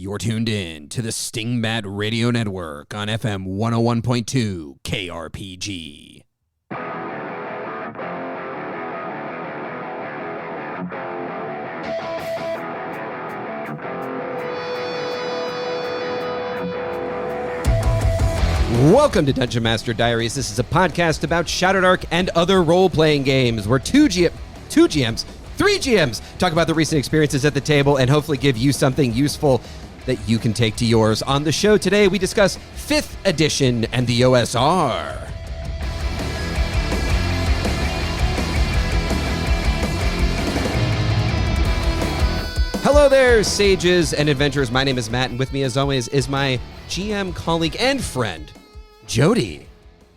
You're tuned in to the Stingbat Radio Network on FM 101.2 KRPG. Welcome to Dungeon Master Diaries. This is a podcast about Shadowdark and other role-playing games where three GMs talk about the recent experiences at the table and hopefully give you something useful that you can take to yours. On the show today, we discuss 5th edition and the OSR. Hello there, sages and adventurers. My name is Matt, and with me, as always, is my GM colleague and friend, Jody.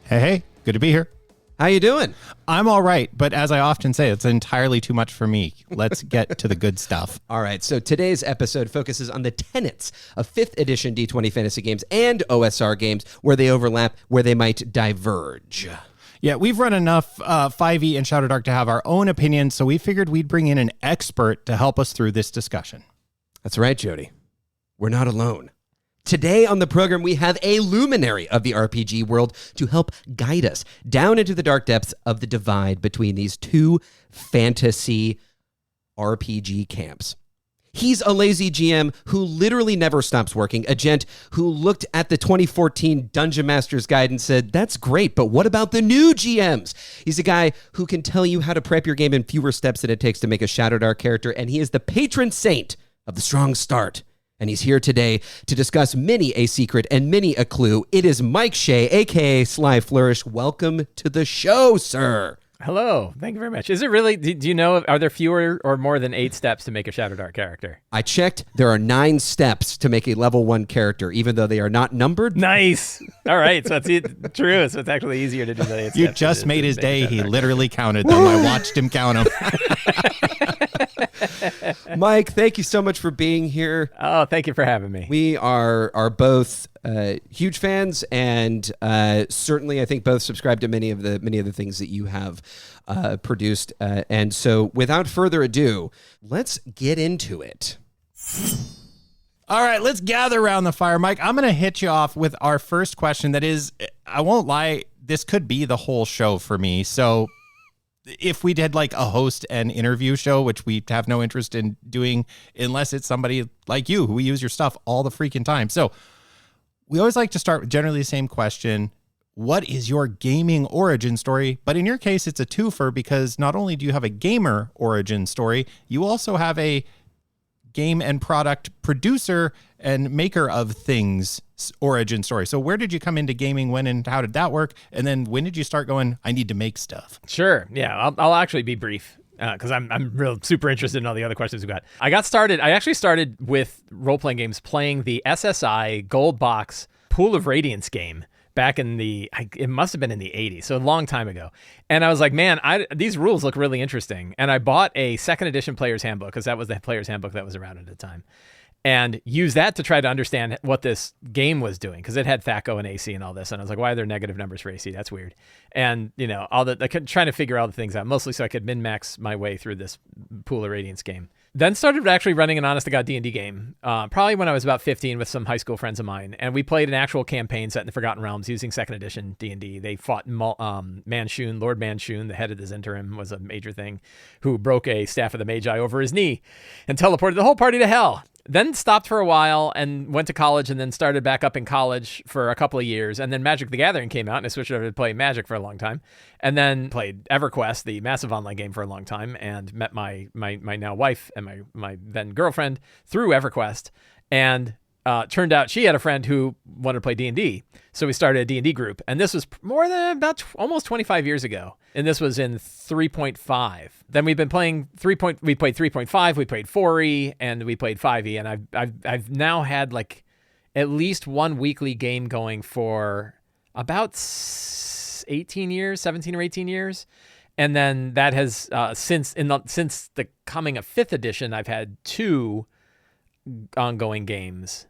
Hey, good to be here. How you doing? I'm all right, but as I often say, it's entirely too much for me. Let's get to the good stuff. All right, so today's episode focuses on the tenets of 5th edition D20 fantasy games and OSR games, where they overlap, where they might diverge. Yeah, we've run enough 5e and Shadowdark to have our own opinions, so we figured we'd bring in an expert to help us through this discussion. That's right, Jody. We're not alone. Today on the program, we have a luminary of the RPG world to help guide us down into the dark depths of the divide between these two fantasy RPG camps. He's a lazy GM who literally never stops working, a gent who looked at the 2014 Dungeon Master's Guide and said, that's great, but what about the new GMs? He's a guy who can tell you how to prep your game in fewer steps than it takes to make a Shadowdark character, and he is the patron saint of the strong start. And he's here today to discuss many a secret and many a clue. It is Mike Shea, a.k.a. Sly Flourish. Welcome to the show, sir. Hello. Thank you very much. Is it really, do you know, are there fewer or more than 8 steps to make a Shadowdark character? I checked. There are 9 steps to make a level 1 character, even though they are not numbered. Nice. All right. So it's true. So it's actually easier to do the 8 steps. You just made his day. He literally counted them. I watched him count them. Mike, thank you so much for being here. Oh, thank you for having me. We are both huge fans, and certainly I think both subscribe to many of the things that you have produced. And so, without further ado, let's get into it. All right, let's gather around the fire. Mike, I'm going to hit you off with our first question. That is, I won't lie, this could be the whole show for me. So if we did like a host and interview show, which we have no interest in doing unless it's somebody like you who use your stuff all the freaking time. So we always like to start with generally the same question. What is your gaming origin story? But in your case, it's a twofer because not only do you have a gamer origin story, you also have a game and product producer and maker of things origin story. So where did you come into gaming, when, and how did that work? And then when did you start going, I need to make stuff? Sure. Yeah, I'll actually be brief because I'm real super interested in all the other questions we've got. I actually started with role-playing games playing the SSI Gold Box Pool of Radiance game back in it must have been in the 80s, so a long time ago. And I was like, man, these rules look really interesting. And I bought a 2nd edition player's handbook because that was the player's handbook that was around at the time. And used that to try to understand what this game was doing because it had THAC0 and AC and all this. And I was like, why are there negative numbers for AC? That's weird. And, I kept trying to figure all the things out, mostly so I could min-max my way through this Pool of Radiance game. Then started actually running an honest-to-God D&D game, probably when I was about 15 with some high school friends of mine. And we played an actual campaign set in the Forgotten Realms using 2nd edition D&D. They fought Manshun, Lord Manshun, the head of the Zhentarim, was a major thing, who broke a Staff of the Magi over his knee and teleported the whole party to hell. Then stopped for a while and went to college and then started back up in college for a couple of years. And then Magic the Gathering came out and I switched over to play Magic for a long time. And then played EverQuest, the massive online game, for a long time and met my now wife and my then girlfriend through EverQuest. And turned out she had a friend who wanted to play D&D. So we started a D&D group. And this was more than almost 25 years ago. And this was in 3.5. Then we've been playing we played 3.5, we played 4E, and we played 5E. And I've now had like at least one weekly game going for about 17 or 18 years. And then that has since the coming of 5th edition, I've had 2 ongoing games.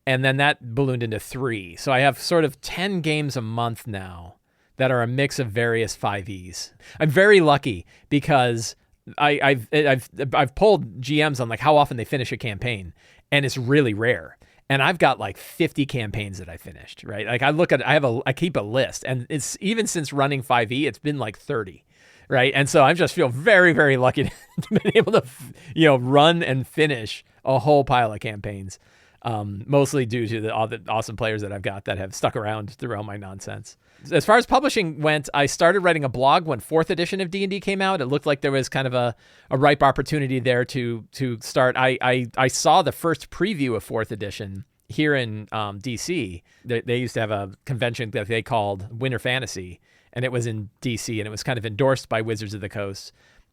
And then that ballooned into 3. So I have sort of 10 games a month now that are a mix of various 5Es. I'm very lucky because I've polled GMs on like how often they finish a campaign, and it's really rare. And I've got like 50 campaigns that I finished, right? Like I keep a list, and it's even since running 5e, it's been like 30, right? And so I just feel very, very lucky to be able to, run and finish a whole pile of campaigns, mostly due to all the awesome players that I've got that have stuck around through all my nonsense. As far as publishing went, I started writing a blog when 4th edition of D&D came out. It looked like there was kind of a ripe opportunity there to start. I saw the first preview of 4th edition here in DC. They used to have a convention that they called Winter Fantasy, and it was in DC, and it was kind of endorsed by Wizards of the Coast.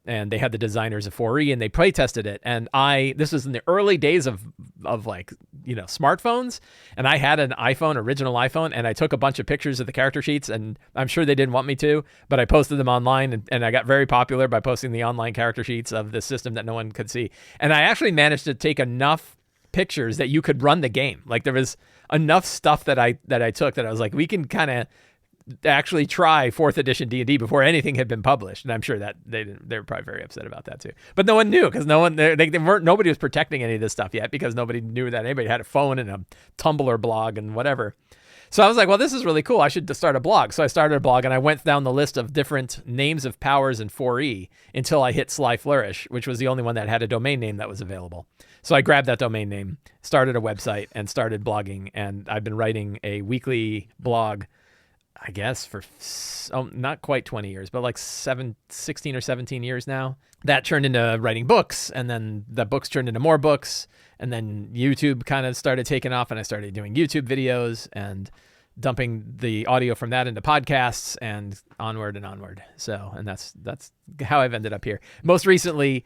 And they had the designers of 4E, and they play tested it. And this was in the early days of like, smartphones. And I had an original iPhone, and I took a bunch of pictures of the character sheets, and I'm sure they didn't want me to, but I posted them online, and I got very popular by posting the online character sheets of the system that no one could see. And I actually managed to take enough pictures that you could run the game. Like there was enough stuff that I took that I was like, we can kind of actually try 4th edition D&D before anything had been published, and I'm sure that they were probably very upset about that too. But no one knew, because nobody was protecting any of this stuff yet, because nobody knew that anybody had a phone and a Tumblr blog and whatever. So I was like, well, this is really cool. I should just start a blog. So I started a blog, and I went down the list of different names of powers in 4E until I hit Sly Flourish, which was the only one that had a domain name that was available. So I grabbed that domain name, started a website, and started blogging. And I've been writing a weekly blog, I guess, for not quite 20 years, but like 16 or 17 years now. That turned into writing books, and then the books turned into more books, and then YouTube kind of started taking off, and I started doing YouTube videos and dumping the audio from that into podcasts and onward and onward. So, and that's how I've ended up here. Most recently,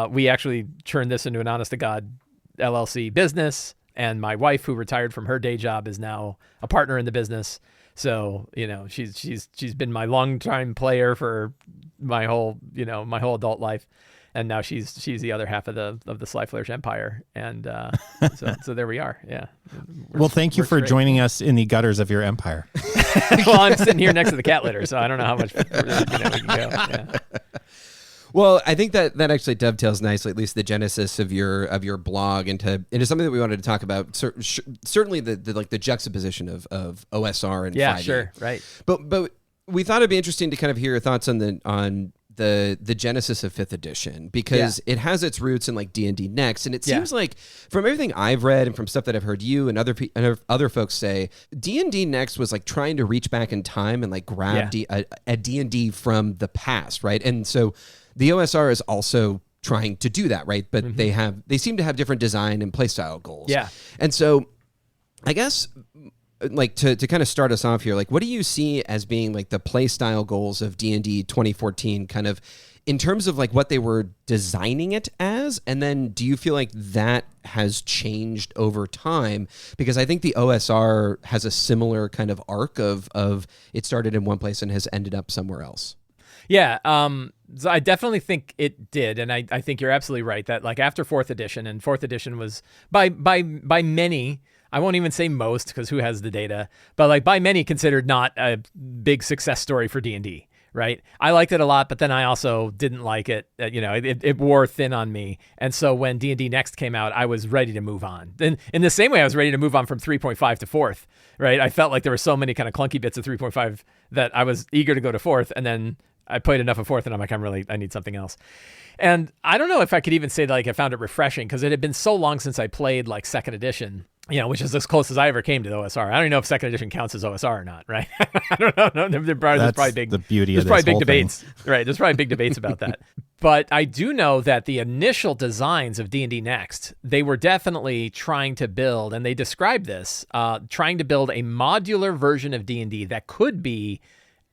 we actually turned this into an honest to God LLC business, and my wife, who retired from her day job, is now a partner in the business. So, she's been my longtime player for my whole adult life. And now she's the other half of the Sly Flourish empire. And so there we are. Yeah. Well, thank you for joining us in the gutters of your empire. Well, I'm sitting here next to the cat litter, so I don't know how much we can go. Yeah. Well, I think that actually dovetails nicely, at least the genesis of your blog, into something that we wanted to talk about. Certainly the juxtaposition of OSR and 5e. Yeah, sure, right. But we thought it'd be interesting to kind of hear your thoughts on the genesis of 5th edition, because it has its roots in like D&D Next, and it seems like from everything I've read and from stuff that I've heard you and other folks say, D&D Next was like trying to reach back in time and like grab a D&D from the past, right? And so the OSR is also trying to do that, right? But they seem to have different design and playstyle goals. Yeah. And so I guess like to kind of start us off here, like what do you see as being like the playstyle goals of D&D 2014 kind of in terms of like what they were designing it as? And then do you feel like that has changed over time? Because I think the OSR has a similar kind of arc of it started in one place and has ended up somewhere else. Yeah, so I definitely think it did, and I think you're absolutely right that like after 4th edition, and 4th edition was by many, I won't even say most because who has the data, but like by many considered not a big success story for D&D, right? I liked it a lot, but then I also didn't like it. It wore thin on me, and so when D&D Next came out, I was ready to move on. Then in the same way, I was ready to move on from 3.5 to 4th, right? I felt like there were so many kind of clunky bits of 3.5 that I was eager to go to 4th, and then I played enough of 4th, and I'm like, I need something else. And I don't know if I could even say that like I found it refreshing, because it had been so long since I played like 2nd edition, which is as close as I ever came to the OSR. I don't even know if 2nd edition counts as OSR or not, right? I don't know. There's probably big, the beauty there's of probably this big whole debates, thing. right? There's probably big debates about that. But I do know that the initial designs of D&D Next, they were definitely trying to build, and they described this, trying to build a modular version of D&D that could be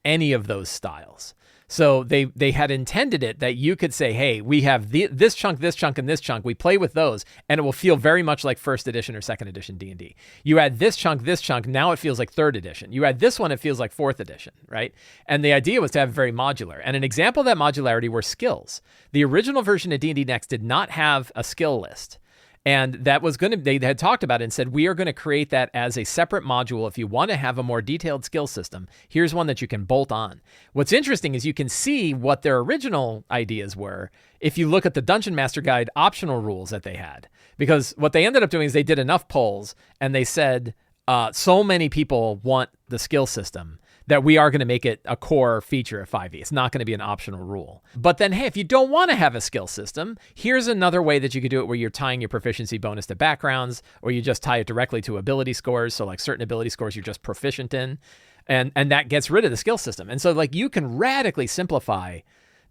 any of those styles. So they had intended it that you could say, hey, we have this chunk, and this chunk. We play with those, and it will feel very much like 1st edition or 2nd edition D&D. You add this chunk, now it feels like 3rd edition. You add this one, it feels like 4th edition, right? And the idea was to have it very modular. And an example of that modularity were skills. The original version of D&D Next did not have a skill list. And that was they had talked about it and said, we are going to create that as a separate module. If you want to have a more detailed skill system, here's one that you can bolt on. What's interesting is you can see what their original ideas were if you look at the Dungeon Master Guide optional rules that they had. Because what they ended up doing is they did enough polls and they said, so many people want the skill system that we are going to make it a core feature of 5e. It's not going to be an optional rule. But then, hey, if you don't want to have a skill system, here's another way that you could do it where you're tying your proficiency bonus to backgrounds, or you just tie it directly to ability scores. So like certain ability scores you're just proficient in, and that gets rid of the skill system. And so like you can radically simplify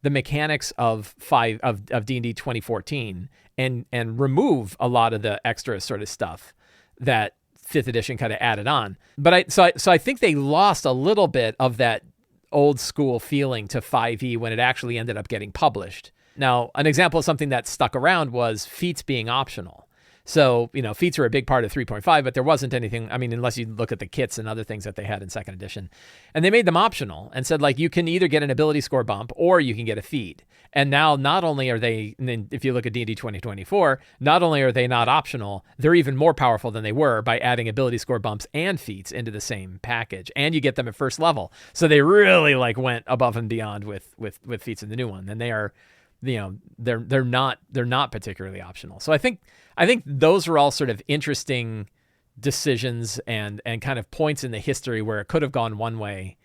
the mechanics of D&D 2014 and remove a lot of the extra sort of stuff that 5th edition kind of added on. But I think they lost a little bit of that old school feeling to 5e when it actually ended up getting published. Now, an example of something that stuck around was feats being optional. So, feats are a big part of 3.5, but there wasn't anything, unless you look at the kits and other things that they had in 2nd edition. And they made them optional and said, like, you can either get an ability score bump or you can get a feat. And now not only are they, and then if you look at D&D 2024, not only are they not optional, they're even more powerful than they were by adding ability score bumps and feats into the same package. And you get them at first level. So they really went above and beyond with feats in the new one. And they are, they're not particularly optional. So I think those are all sort of interesting decisions and kind of points in the history where it could have gone one way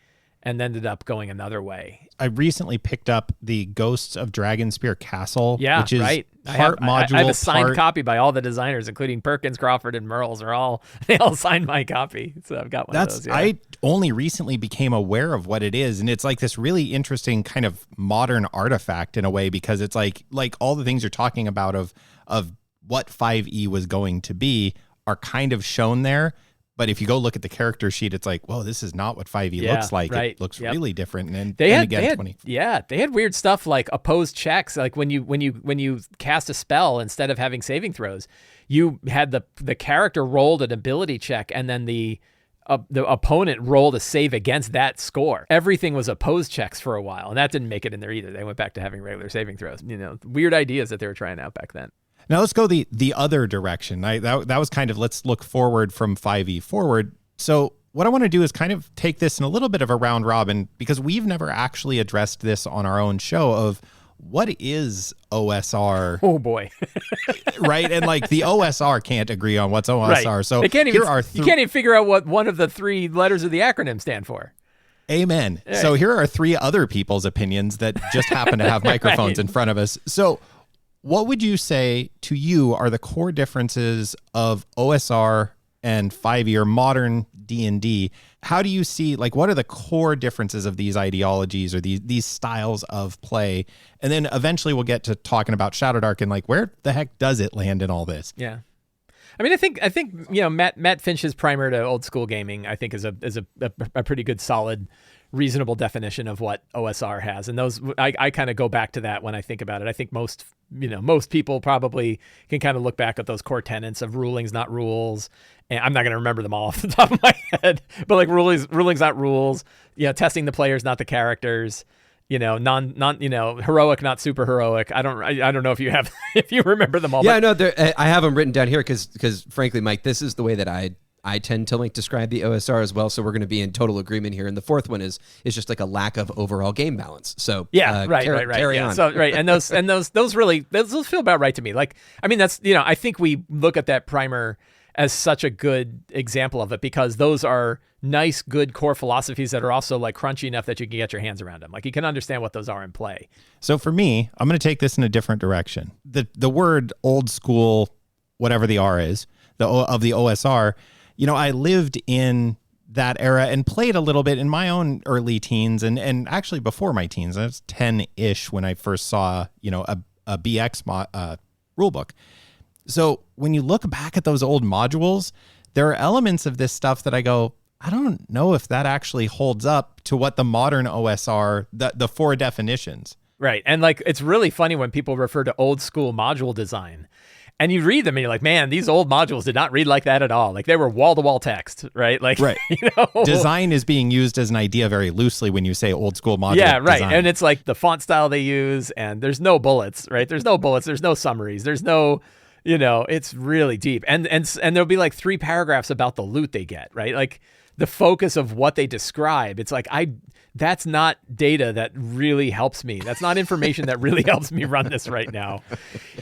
and ended up going another way. I recently picked up the Ghosts of Dragonspear Castle, which is right. part module. I have a signed copy by all the designers, including Perkins, Crawford, and Merles. They all signed my copy, so I've got one of those. Yeah. I only recently became aware of what it is, and it's like this really interesting kind of modern artifact in a way, because it's like all the things you're talking about of what 5e was going to be are kind of shown there. But if you go look at the character sheet, it's like, whoa, this is not what 5e looks like. Right. It looks really different. And they had weird stuff like opposed checks. Like when you cast a spell, instead of having saving throws, you had the character rolled an ability check, and then the opponent rolled a save against that score. Everything was opposed checks for a while, and that didn't make it in there either. They went back to having regular saving throws. Weird ideas that they were trying out back then. Now let's go the other direction. That was kind of, let's look forward from 5e forward. So what I want to do is kind of take this in a little bit of a round robin, because we've never actually addressed this on our own show of what is OSR? Oh boy. Right? And like the OSR can't agree on what's OSR. Right. So you can't even figure out what one of the 3 letters of the acronym stand for. Amen. Right. So here are 3 other people's opinions that just happen to have microphones in front of us. So what would you say to you are the core differences of OSR and 5e or modern D&D? How do you see, what are the core differences of these ideologies or these styles of play? And then eventually we'll get to talking about Shadowdark and where the heck does it land in all this? Yeah. I think Matt Finch's primer to old school gaming, I think is a pretty good, solid, reasonable definition of what OSR has. And those, I kind of go back to that when I think about it. I think most people probably can kind of look back at those core tenets of rulings, not rules. And I'm not going to remember them all off the top of my head, but rulings, not rules, testing the players, not the characters, heroic, not super heroic. I don't know if you have, if you remember them all. Yeah, no, I have them written down here because frankly, Mike, this is the way that I tend to describe the OSR as well. So we're going to be in total agreement here. And the fourth one is just a lack of overall game balance. So right. Carry on. So right, and those feel about right to me. That's I think we look at that primer as such a good example of it, because those are nice, good core philosophies that are also crunchy enough that you can get your hands around them. You can understand what those are in play. So for me, I'm going to take this in a different direction. The word old school, whatever the R is, of the OSR. I lived in that era and played a little bit in my own early teens and actually before my teens. I was 10-ish when I first saw, a BX rule book. So when you look back at those old modules, there are elements of this stuff that I go, I don't know if that actually holds up to what the modern OSR, the 4 definitions. Right. And it's really funny when people refer to old school module design. And you read them and you're like, man, these old modules did not read like that at all. They were wall-to-wall text, right? Right. Design is being used as an idea very loosely when you say old school module Yeah, right. design. And it's the font style they use, and there's no bullets, right? There's no bullets. There's no summaries. There's no, It's really deep. And there'll be like 3 paragraphs about the loot they get, right? Like the focus of what they describe. It's like, that's not data that really helps me. That's not information that really helps me run this right now.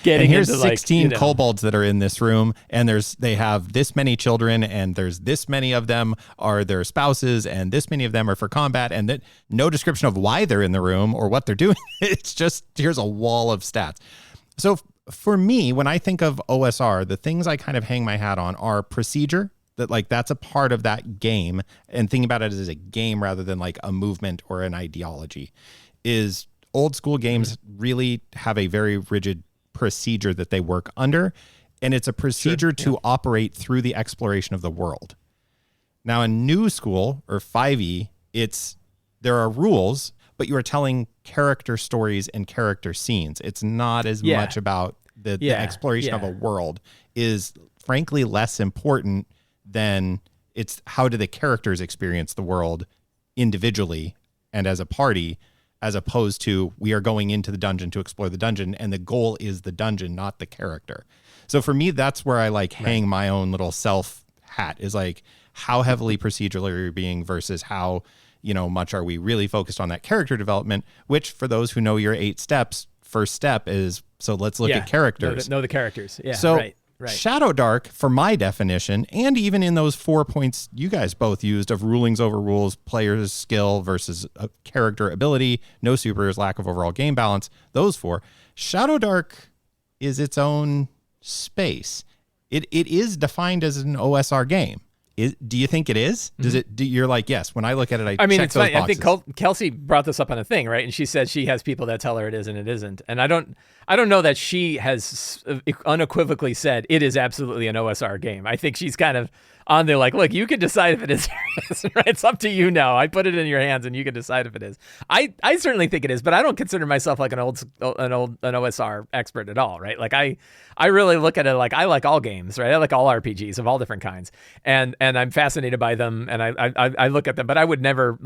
And here's 16 kobolds that are in this room, and they have this many children, and there's this many of them are their spouses, and this many of them are for combat, and that no description of why they're in the room or what they're doing. It's just, here's a wall of stats. So for me, when I think of OSR, the things I kind of hang my hat on are procedure, that like that's a part of that game, and thinking about it as a game rather than like a movement or an ideology. Is old school games really have a very rigid procedure that they work under, and it's a procedure to operate through the exploration of the world. Now in new school or 5e, there are rules, but you are telling character stories and character scenes. It's not as much about the exploration of a world is frankly less important than it's how do the characters experience the world individually and as a party, as opposed to we are going into the dungeon to explore the dungeon, and the goal is the dungeon, not the character. So for me, that's where I hang my own little self hat, is like, how heavily procedural are you being versus how, much are we really focused on that character development, which for those who know your 8 steps, first step is, so let's look at characters. Know the characters. Yeah. So right. Shadow Dark, for my definition, and even in those 4 points you guys both used of rulings over rules, players' skill versus character ability, no supers, lack of overall game balance, those 4, Shadow Dark is its own space. It is defined as an OSR game. Do you think it is? Does it? You're like, yes. When I look at it, I mean, check it's those funny. boxes. I think Kelsey brought this up on a thing, right? And she said she has people that tell her it is and it isn't. And I don't know that she has unequivocally said it is absolutely an OSR game. I think she's kind of on there like, look, you can decide if it is or isn't, right? It's up to you now. I put it in your hands and you can decide if it is. I certainly think it is, but I don't consider myself like an OSR expert at all, right? Like I really look at it like I like all games, right? I like all RPGs of all different kinds, and I'm fascinated by them, and I look at them, but I would never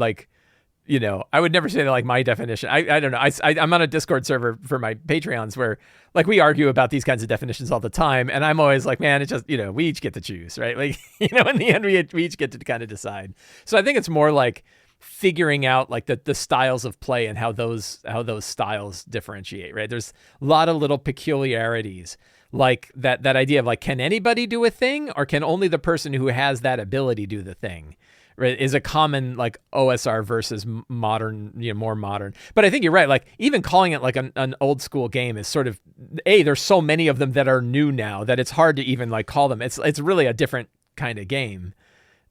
I would never say that like my definition. I don't know. I'm on a Discord server for my Patreons where like we argue about these kinds of definitions all the time, and I'm always like, man, it's just we each get to choose, right? Like in the end we each get to kind of decide. So I think it's more like figuring out like the styles of play and how those styles differentiate, right? There's a lot of little peculiarities. Like that idea of like, can anybody do a thing, or can only the person who has that ability do the thing? Right, is a common like OSR versus modern, more modern. But I think you're right. Like even calling it like an old school game is sort of there's so many of them that are new now that it's hard to even like call them. It's really a different kind of game,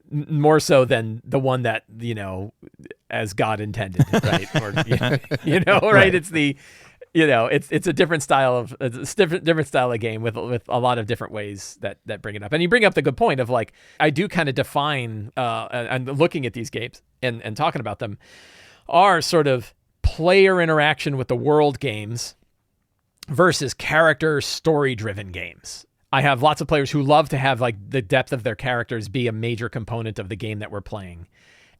more so than the one that as God intended, right? Or right? It's the it's a different style of different style of game with a lot of different ways that bring it up. And you bring up the good point of like, I do kind of define and looking at these games and talking about them are sort of player interaction with the world games versus character story driven games. I have lots of players who love to have like the depth of their characters be a major component of the game that we're playing,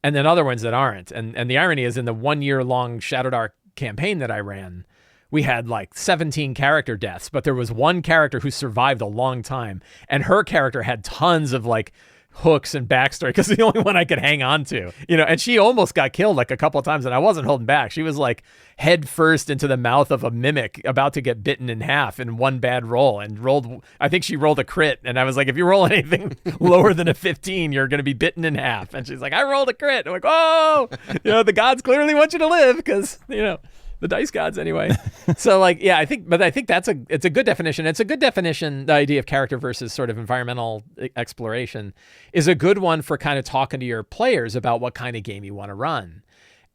and then other ones that aren't. And the irony is, in the 1 year long Shadow Dark campaign that I ran, we had like 17 character deaths, but there was one character who survived a long time, and her character had tons of like hooks and backstory because the only one I could hang on to, and she almost got killed like a couple of times, and I wasn't holding back. She was like head first into the mouth of a mimic about to get bitten in half in one bad roll, and I think she rolled a crit, and I was like, if you roll anything lower than a 15, you're going to be bitten in half. And she's like, I rolled a crit. I'm like, oh, the gods clearly want you to live because, the dice gods anyway. So like, yeah, I think it's a good definition. It's a good definition. The idea of character versus sort of environmental exploration is a good one for kind of talking to your players about what kind of game you want to run.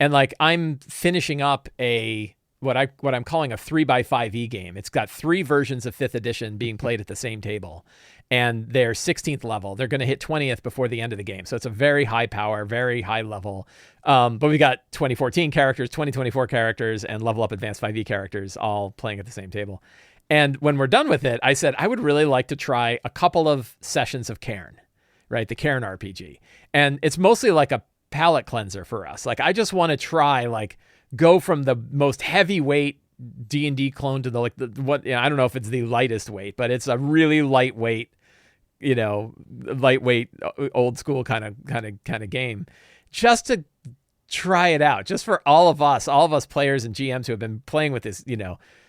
And like, I'm finishing up what I'm calling a 3x5e game. It's got 3 versions of 5th edition being played at the same table, and they're 16th level. They're going to hit 20th before the end of the game. So it's a very high power, very high level. But we got 2014 characters, 2024 characters, and level up advanced 5e characters all playing at the same table. And when we're done with it, I said, I would really like to try a couple of sessions of Cairn, right? The Cairn RPG. And it's mostly like a palate cleanser for us. Like, I just want to try, like, go from the most heavyweight D&D clone to the I don't know if it's the lightest weight, but it's a really lightweight, old school kind of game, just to try it out, just for all of us players and GMs who have been playing with this,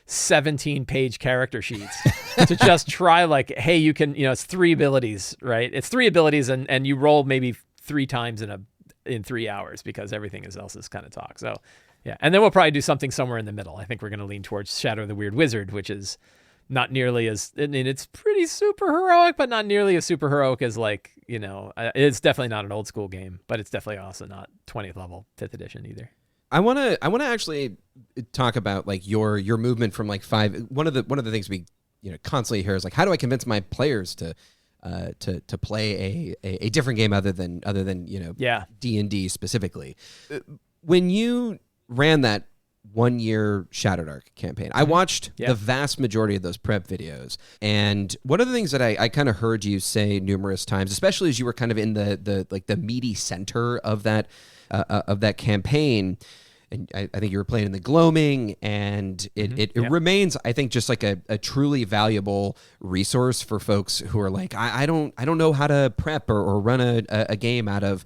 17-page character sheets to just try hey, you can, it's 3 abilities, right? It's 3 abilities and you roll maybe 3 times in 3 hours because everything else is kind of talk. So yeah. And then we'll probably do something somewhere in the middle. I think we're going to lean towards Shadow of the Weird Wizard, which is not nearly as, it's pretty super heroic, but not nearly as super heroic as it's definitely not an old school game, but it's definitely also not 20th level 5th edition either. I want to actually talk about your movement from 5. One of the things we constantly hear is how do I convince my players to play a different game other than D&D specifically. When you ran that 1-year Shadowdark campaign, I watched the vast majority of those prep videos, and one of the things that I kind of heard you say numerous times, especially as you were kind of in the meaty center of that campaign. And I think you were playing in the Gloaming, and it remains, I think, just a truly valuable resource for folks who are I don't know how to prep or run a game out of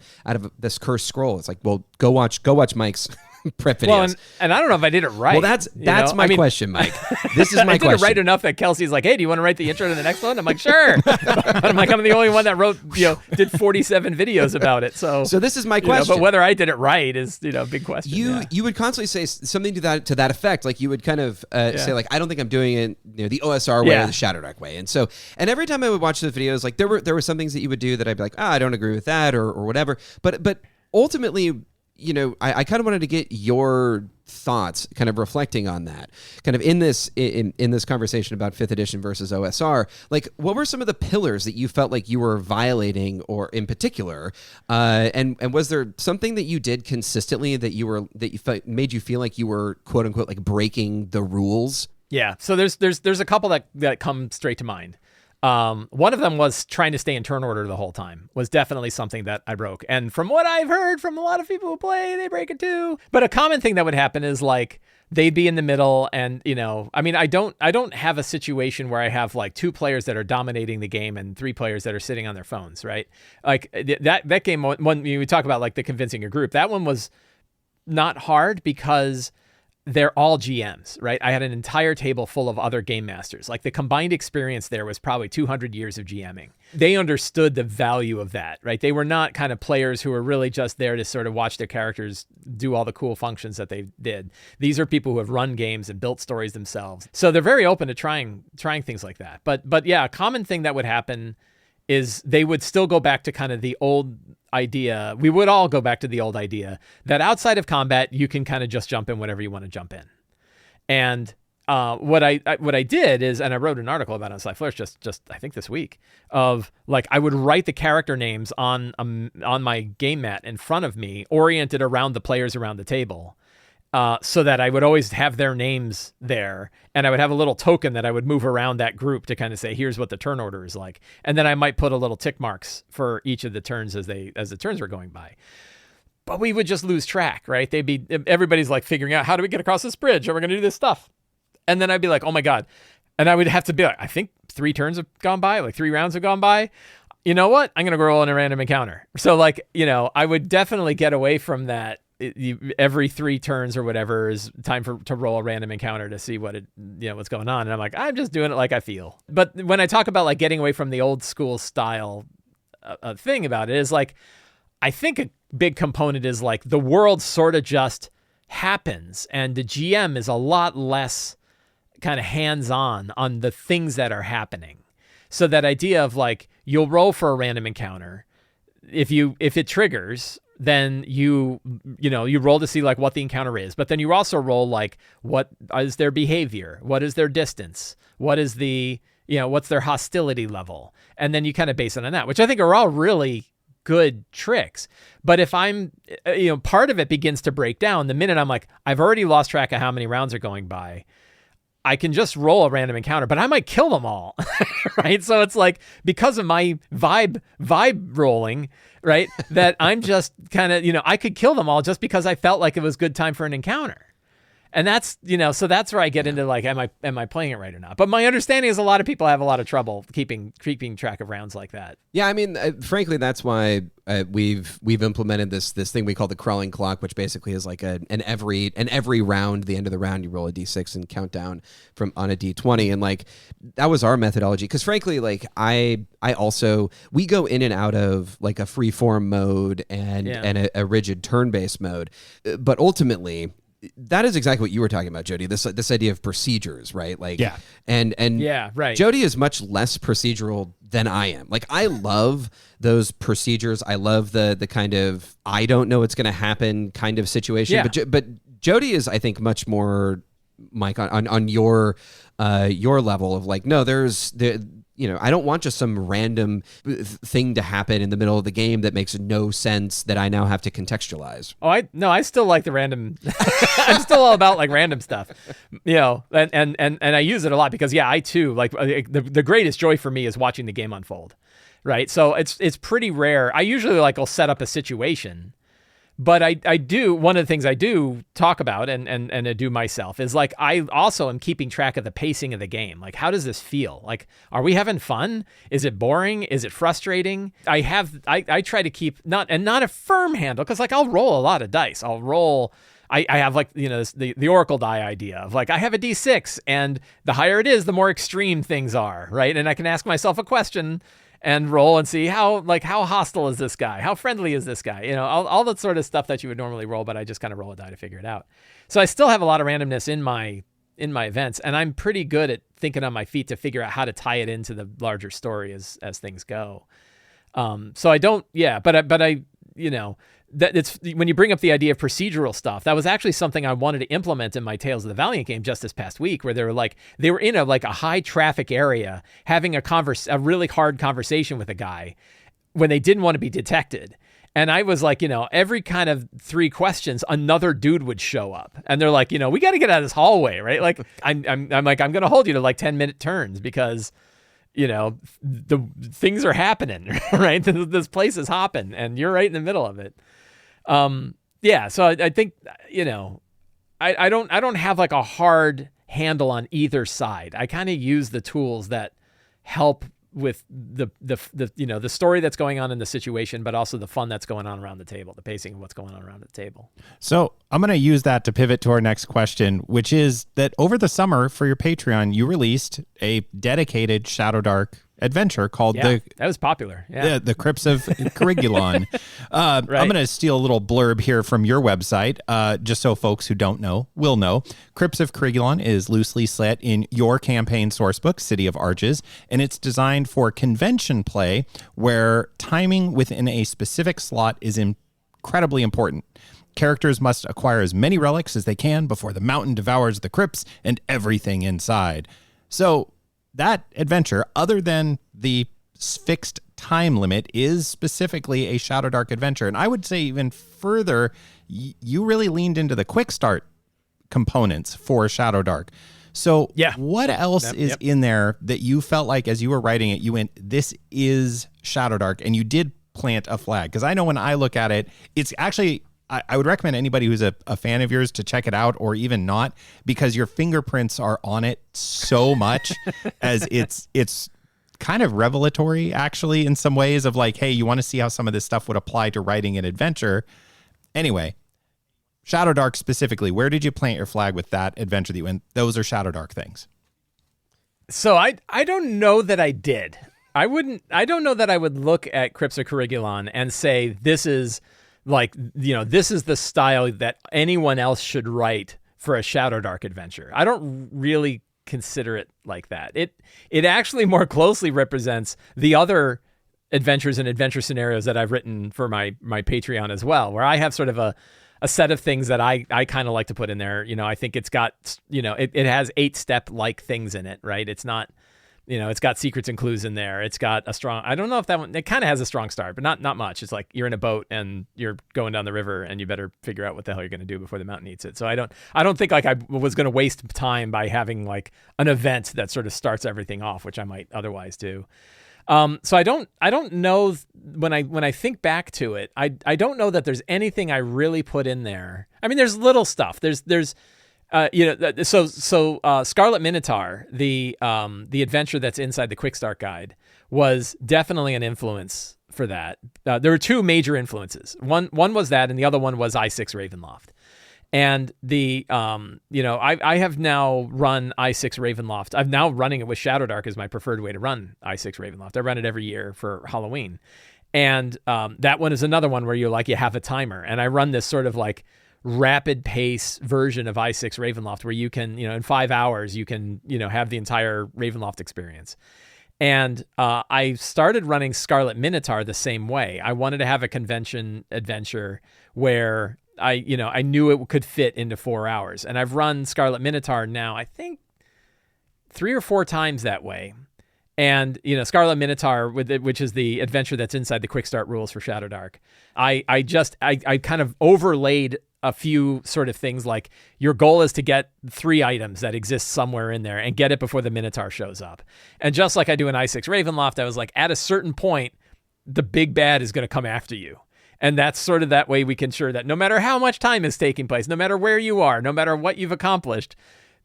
this cursed scroll. It's well, go watch Mike's prep videos. Well, and I don't know if I did it right. Well, that's my question, Mike. This is my I question. did it right enough that Kelsey's hey, do you want to write the intro to the next one? I'm sure. But I'm I'm the only one that wrote, did 47 videos about it. So this is my question. But whether I did it right is, a big question. You would constantly say something to that effect. You would kind of say I don't think I'm doing it the OSR way or the Shadowdark way. And every time I would watch those videos, there were some things that you would do that I'd be I don't agree with that or whatever. But ultimately, I kind of wanted to get your thoughts, kind of reflecting on that, kind of in this conversation about 5th edition versus OSR. What were some of the pillars that you felt you were violating, or in particular, and was there something that you did consistently that you felt made you feel you were quote unquote breaking the rules? Yeah. So there's a couple that come straight to mind. One of them was trying to stay in turn order the whole time, was definitely something that I broke. And from what I've heard from a lot of people who play, they break it too. But a common thing that would happen is they'd be in the middle, and I don't have a situation where I have 2 players that are dominating the game and 3 players that are sitting on their phones, right? That game, when we talk about the convincing a group, that one was not hard because they're all GMs, right? I had an entire table full of other game masters. The combined experience there was probably 200 years of GMing. They understood the value of that, right? They were not kind of players who were really just there to sort of watch their characters do all the cool functions that they did. These are people who have run games and built stories themselves. So they're very open to trying things like that. But yeah, a common thing that would happen is they would still go back to kind of the old idea. We would all go back to the old idea that outside of combat, you can kind of just jump in whenever you want to jump in. And what I did is, and I wrote an article about it on Sly Flourish just I think this week, of I would write the character names on my game mat in front of me, oriented around the players around the table. So that I would always have their names there, and I would have a little token that I would move around that group to kind of say, here's what the turn order is like. And then I might put a little tick marks for each of the turns as the turns were going by. But we would just lose track, right? Everybody's figuring out, how do we get across this bridge? Or we're going to do this stuff. And then I'd be oh my God. And I would have to be I think 3 turns have gone by, 3 rounds have gone by. You know what? I'm going to roll in a random encounter. So I would definitely get away from that. Every 3 turns or whatever is time to roll a random encounter to see what's going on. And I'm I'm just doing it like I feel. But when I talk about getting away from the old school style thing about it is I think a big component is the world sort of just happens, and the GM is a lot less kind of hands-on on the things that are happening. So that idea of you'll roll for a random encounter. If it triggers, then you roll to see what the encounter is, but then you also roll what is their behavior, what is their distance, what is the what's their hostility level, and then you kind of base it on that, which I think are all really good tricks. But if I'm part of it begins to break down the minute I'm I've already lost track of how many rounds are going by. I can just roll a random encounter, but I might kill them all, right? So it's because of my vibe rolling, right, that I'm just kind of, I could kill them all just because I felt like it was good time for an encounter. And that's, so that's where I get into like, am I playing it right or not? But my understanding is a lot of people have a lot of trouble keeping track of rounds like that. Yeah, I mean, frankly, that's why we've implemented this thing we call the crawling clock, which basically is like an every round, the end of the round, you roll a d6 and count down from on a d20, and like that was our methodology. Because frankly, like I also we go in and out of like a free form mode and a rigid turn-based mode, but ultimately, that is exactly what you were talking about, Jody. This idea of procedures, right? Like, and yeah, right. Jody is much less procedural than I am. Like, I love those procedures. I love the kind of I don't know what's going to happen kind of situation. Yeah. But Jody is, I think, much more, Mike, on your level of like, no, I don't want just some random thing to happen in the middle of the game that makes no sense that I now have to contextualize. Oh, I still like the random. I'm still all about like random stuff, and I use it a lot because I too like the greatest joy for me is watching the game unfold, right? So it's pretty rare. I usually I'll set up a situation. But I do, one of the things I do talk about and I do myself is like, I also am keeping track of the pacing of the game. Like, how does this feel? Like, are we having fun? Is it boring? Is it frustrating? I try to keep not a firm handle, because like I'll roll a lot of dice. I'll roll, I have like, the Oracle die idea of like, I have a D6 and the higher it is, the more extreme things are, right? And I can ask myself a question and roll and see how hostile is this guy? How friendly is this guy? All that sort of stuff that you would normally roll, but I just kind of roll a die to figure it out. So I still have a lot of randomness in my events, and I'm pretty good at thinking on my feet to figure out how to tie it into the larger story as things go. So I don't, but I that it's when you bring up the idea of procedural stuff, that was actually something I wanted to implement in my Tales of the Valiant game just this past week, where they were in a high traffic area having a really hard conversation with a guy when they didn't want to be detected. And I was like, every kind of 3 questions, another dude would show up, and they're like, we got to get out of this hallway, right? Like I'm like, I'm going to hold you to like 10-minute turns because the things are happening, right? This place is hopping and you're right in the middle of it. So I think, I don't have like a hard handle on either side. I kind of use the tools that help with the story that's going on in the situation, but also the fun that's going on around the table, the pacing of what's going on around the table. So I'm going to use that to pivot to our next question, which is that over the summer for your Patreon, you released a dedicated Shadow Dark adventure called that was popular. The Crypts of Carigulon. Right. I'm going to steal a little blurb here from your website, just so folks who don't know will know. Crypts of Carigulon is loosely set in your campaign sourcebook, City of Arches, and it's designed for convention play where timing within a specific slot is incredibly important. Characters must acquire as many relics as they can before the mountain devours the crypts and everything inside. So that adventure, other than the fixed time limit, is specifically a Shadow Dark adventure. And I would say even further, you really leaned into the quick start components for Shadow Dark. So what else is in there that you felt like as you were writing it, you went, this is Shadow Dark, and you did plant a flag? Because I know when I look at it, it's actually... I would recommend anybody who's a fan of yours to check it out, or even not, because your fingerprints are on it so much as it's kind of revelatory, actually, in some ways, of like, hey, you want to see how some of this stuff would apply to writing an adventure. Anyway, Shadow Dark specifically, where did you plant your flag with that adventure that you went, those are Shadow Dark things? So I don't know that I did. I don't know that I would look at Crypts of Carigulon and say, this is... this is the style that anyone else should write for a Shadow Dark adventure. I don't really consider it like that. It actually more closely represents the other adventures and adventure scenarios that I've written for my Patreon as well, where I have sort of a set of things that I kind of like to put in there. I think it's got, it has 8-step like things in it, right? It's not... it's got secrets and clues in there. It's got a strong, I don't know if that one, it kind of has a strong start, but not much. It's like you're in a boat and you're going down the river and you better figure out what the hell you're going to do before the mountain eats it. So I don't think like I was going to waste time by having like an event that sort of starts everything off, which I might otherwise do. So I don't know when I think back to it, I don't know that there's anything I really put in there. I mean, there's little stuff. There's Scarlet Minotaur, the adventure that's inside the Quick Start Guide, was definitely an influence for that. There were two major influences. One was that, and the other one was I6 Ravenloft. And I have now run I6 Ravenloft. I'm now running it with Shadow Dark as my preferred way to run I6 Ravenloft. I run it every year for Halloween. And that one is another one where you have a timer. And I run this sort of like rapid pace version of I6 Ravenloft where you can, in 5 hours, you can, have the entire Ravenloft experience. And I started running Scarlet Minotaur the same way. I wanted to have a convention adventure where I knew it could fit into 4 hours. And I've run Scarlet Minotaur now, I think 3 or 4 times that way. And, Scarlet Minotaur, which is the adventure that's inside the Quick Start rules for Shadow Dark, I kind of overlaid a few sort of things like your goal is to get 3 items that exist somewhere in there and get it before the Minotaur shows up. And just like I do in I6 Ravenloft, I was like, at a certain point, the big bad is going to come after you. And that's sort of that way we can ensure that no matter how much time is taking place, no matter where you are, no matter what you've accomplished,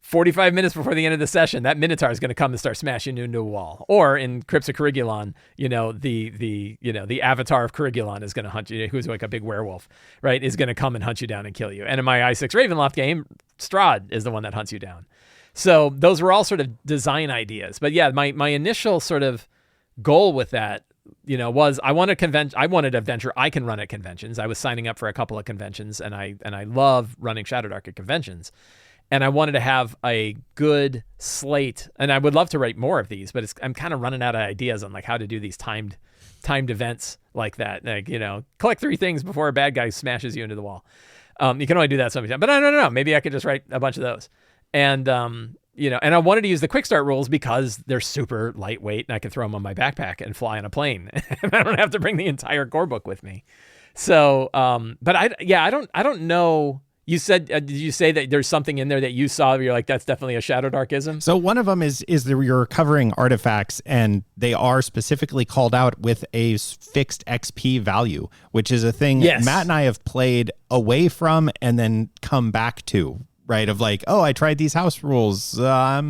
45 minutes before the end of the session, that Minotaur is going to come and start smashing you into a wall. Or in Crypts of Corrigulon, the avatar of Corrigulon is going to hunt you, who's like a big werewolf, right? Is going to come and hunt you down and kill you. And in my I6 Ravenloft game, Strahd is the one that hunts you down. So those were all sort of design ideas. But yeah, my initial sort of goal with that, was I wanted adventure I can run at conventions. I was signing up for a couple of conventions, and I love running Shadow Dark at conventions. And I wanted to have a good slate, and I would love to write more of these, but I'm kind of running out of ideas on like how to do these timed events like that. Like, collect 3 things before a bad guy smashes you into the wall. You can only do that so many times, but I don't know. Maybe I could just write a bunch of those. And, and I wanted to use the Quick Start rules because they're super lightweight and I can throw them on my backpack and fly on a plane. And I don't have to bring the entire core book with me. So, but I don't know. You said, did you say that there's something in there that you saw where you're like, that's definitely a Shadow Darkism? So one of them is that you're recovering artifacts, and they are specifically called out with a fixed XP value, which is a thing Matt and I have played away from and then come back to, right? Of like, oh, I tried these house rules. Wait a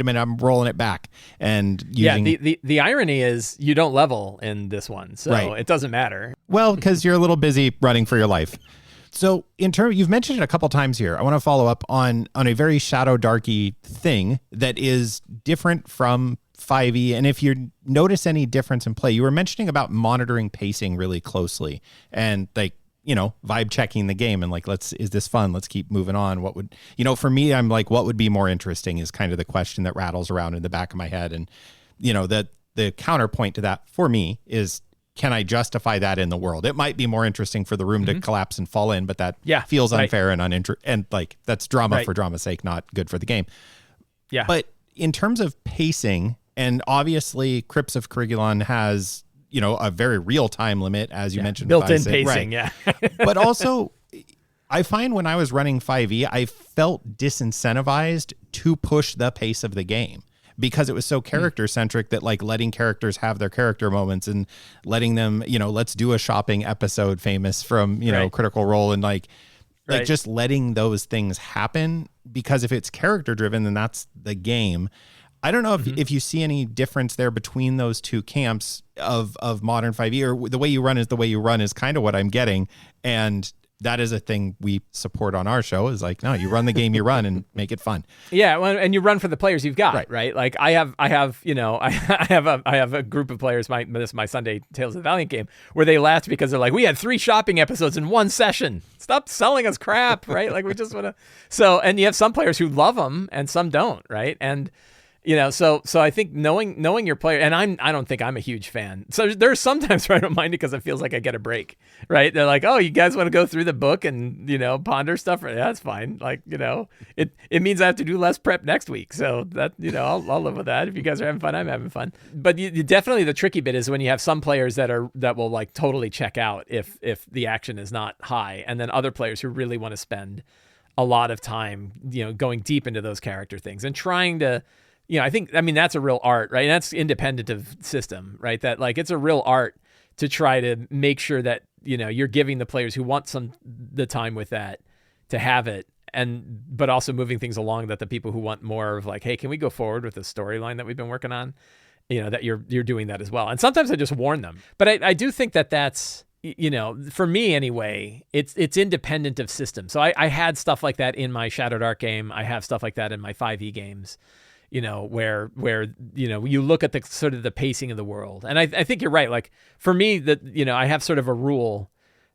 minute, I'm rolling it back. And using... the irony is you don't level in this one, so It doesn't matter. Well, because you're a little busy running for your life. So you've mentioned it a couple times here. I want to follow up on a very Shadow Darky thing that is different from 5e. And if you notice any difference in play, you were mentioning about monitoring pacing really closely and like, vibe checking the game and like, is this fun? Let's keep moving on. What would, for me, I'm like, what would be more interesting is kind of the question that rattles around in the back of my head. And, that the counterpoint to that for me is, can I justify that in the world? It might be more interesting for the room to collapse and fall in, but that feels unfair and and like that's drama for drama's sake, not good for the game. Yeah. But in terms of pacing, and obviously Crypts of Corrigulon has, a very real time limit, as you mentioned. Built-in pacing, But also, I find when I was running 5e, I felt disincentivized to push the pace of the game. Because it was so character centric that like letting characters have their character moments and letting them, let's do a shopping episode famous from, Critical Role and like just letting those things happen, because if it's character driven, then that's the game. I don't know if you see any difference there between those two camps of modern 5e, or the way you run is the way you run is kind of what I'm getting. And that is a thing we support on our show, is like, no, you run the game you run and make it fun. Yeah. Well, and you run for the players you've got, right? Like I have a group of players, my Sunday Tales of the Valiant game, where they laughed because they're like, we had 3 shopping episodes in one session. Stop selling us crap, right? Like we just want to, and you have some players who love them and some don't, right? And, so I think knowing your player, and I don't think I'm a huge fan. So there's sometimes where I don't mind it because it feels like I get a break, right? They're like, oh, you guys want to go through the book and, ponder stuff? Yeah, that's fine. Like, it means I have to do less prep next week. So that, I'll live with that. If you guys are having fun, I'm having fun. But you definitely, the tricky bit is when you have some players that will like totally check out if the action is not high. And then other players who really want to spend a lot of time, going deep into those character things and trying to, I mean, that's a real art, right? And that's independent of system, right? That like, it's a real art to try to make sure that, you're giving the players who want the time with that to have it. but also moving things along that the people who want more of like, hey, can we go forward with the storyline that we've been working on? That you're doing that as well. And sometimes I just warn them. But I do think that's, for me anyway, it's independent of systems. So I had stuff like that in my Shadow Dark game. I have stuff like that in my 5e games, where you look at the sort of the pacing of the world. And I think you're right. Like for me, I have sort of a rule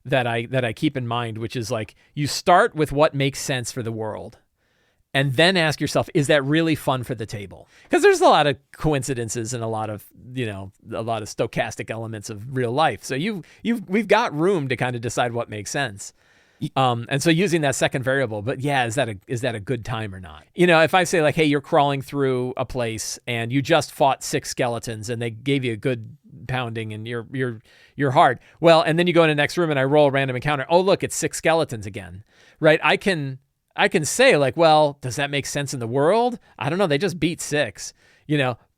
that I keep in mind, which is like you start with what makes sense for the world. And then ask yourself, is that really fun for the table? Because there's a lot of coincidences and a lot of stochastic elements of real life. So we've got room to kind of decide what makes sense. And so using that second variable, but yeah, is that a good time or not? If I say like, hey, you're crawling through a place and you just fought 6 skeletons and they gave you a good pounding and you're hard. Well, and then you go in the next room and I roll a random encounter. Oh, look, it's 6 skeletons again, right? I can say like, well, does that make sense in the world? I don't know. They just beat 6,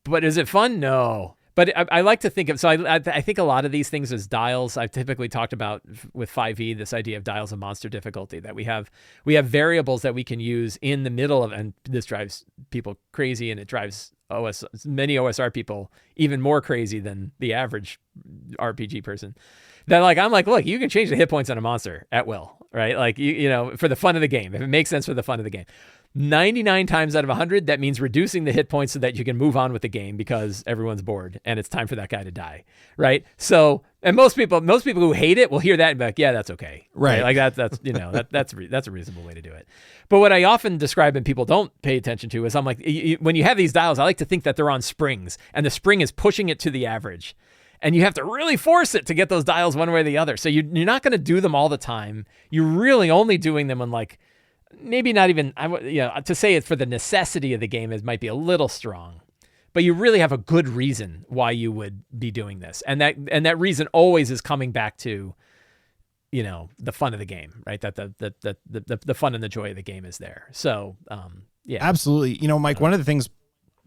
but is it fun? No. But I like to think of, so I think a lot of these things as dials. I've typically talked about with 5e, this idea of dials of monster difficulty, that we have variables that we can use in the middle of, and this drives people crazy, and it drives many OSR people even more crazy than the average RPG person. That I'm like, look, you can change the hit points on a monster at will, right? Like, for the fun of the game, if it makes sense for the fun of the game. 99 times out of 100, that means reducing the hit points so that you can move on with the game because everyone's bored and it's time for that guy to die, right? So, and most people who hate it will hear that and be like, yeah, that's okay, right? Like that's that's a reasonable way to do it. But what I often describe and people don't pay attention to is I'm like, when you have these dials, I like to think that they're on springs and the spring is pushing it to the average. And you have to really force it to get those dials one way or the other. So you're not going to do them all the time. You're really only doing them when maybe not even, to say it for the necessity of the game might be a little strong, but you really have a good reason why you would be doing this. And that reason always is coming back to, the fun of the game, right? That the fun and the joy of the game is there. So, yeah. Absolutely. Mike, one of the things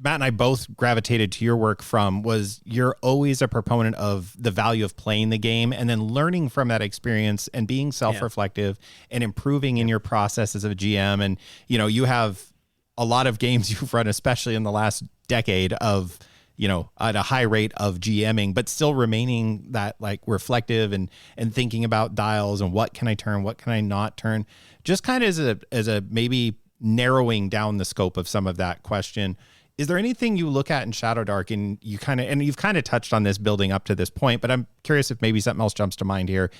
Matt and I both gravitated to your work from was you're always a proponent of the value of playing the game and then learning from that experience and being self-reflective and improving in your process as a GM. And, you have a lot of games you've run, especially in the last decade of, at a high rate of GMing, but still remaining that reflective and thinking about dials and what can I turn, what can I not turn, just kind of as a maybe narrowing down the scope of some of that question. Is there anything you look at in Shadow Dark and you've kind of touched on this building up to this point, but I'm curious if maybe something else jumps to mind here.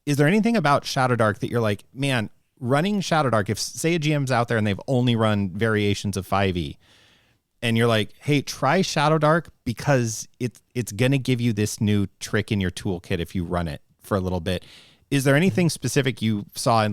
Is there anything about Shadow Dark that you're like, man, running Shadow Dark, if say a GM's out there and they've only run variations of 5e and you're like, hey, try Shadow Dark because it's going to give you this new trick in your toolkit if you run it for a little bit. Is there anything specific you saw in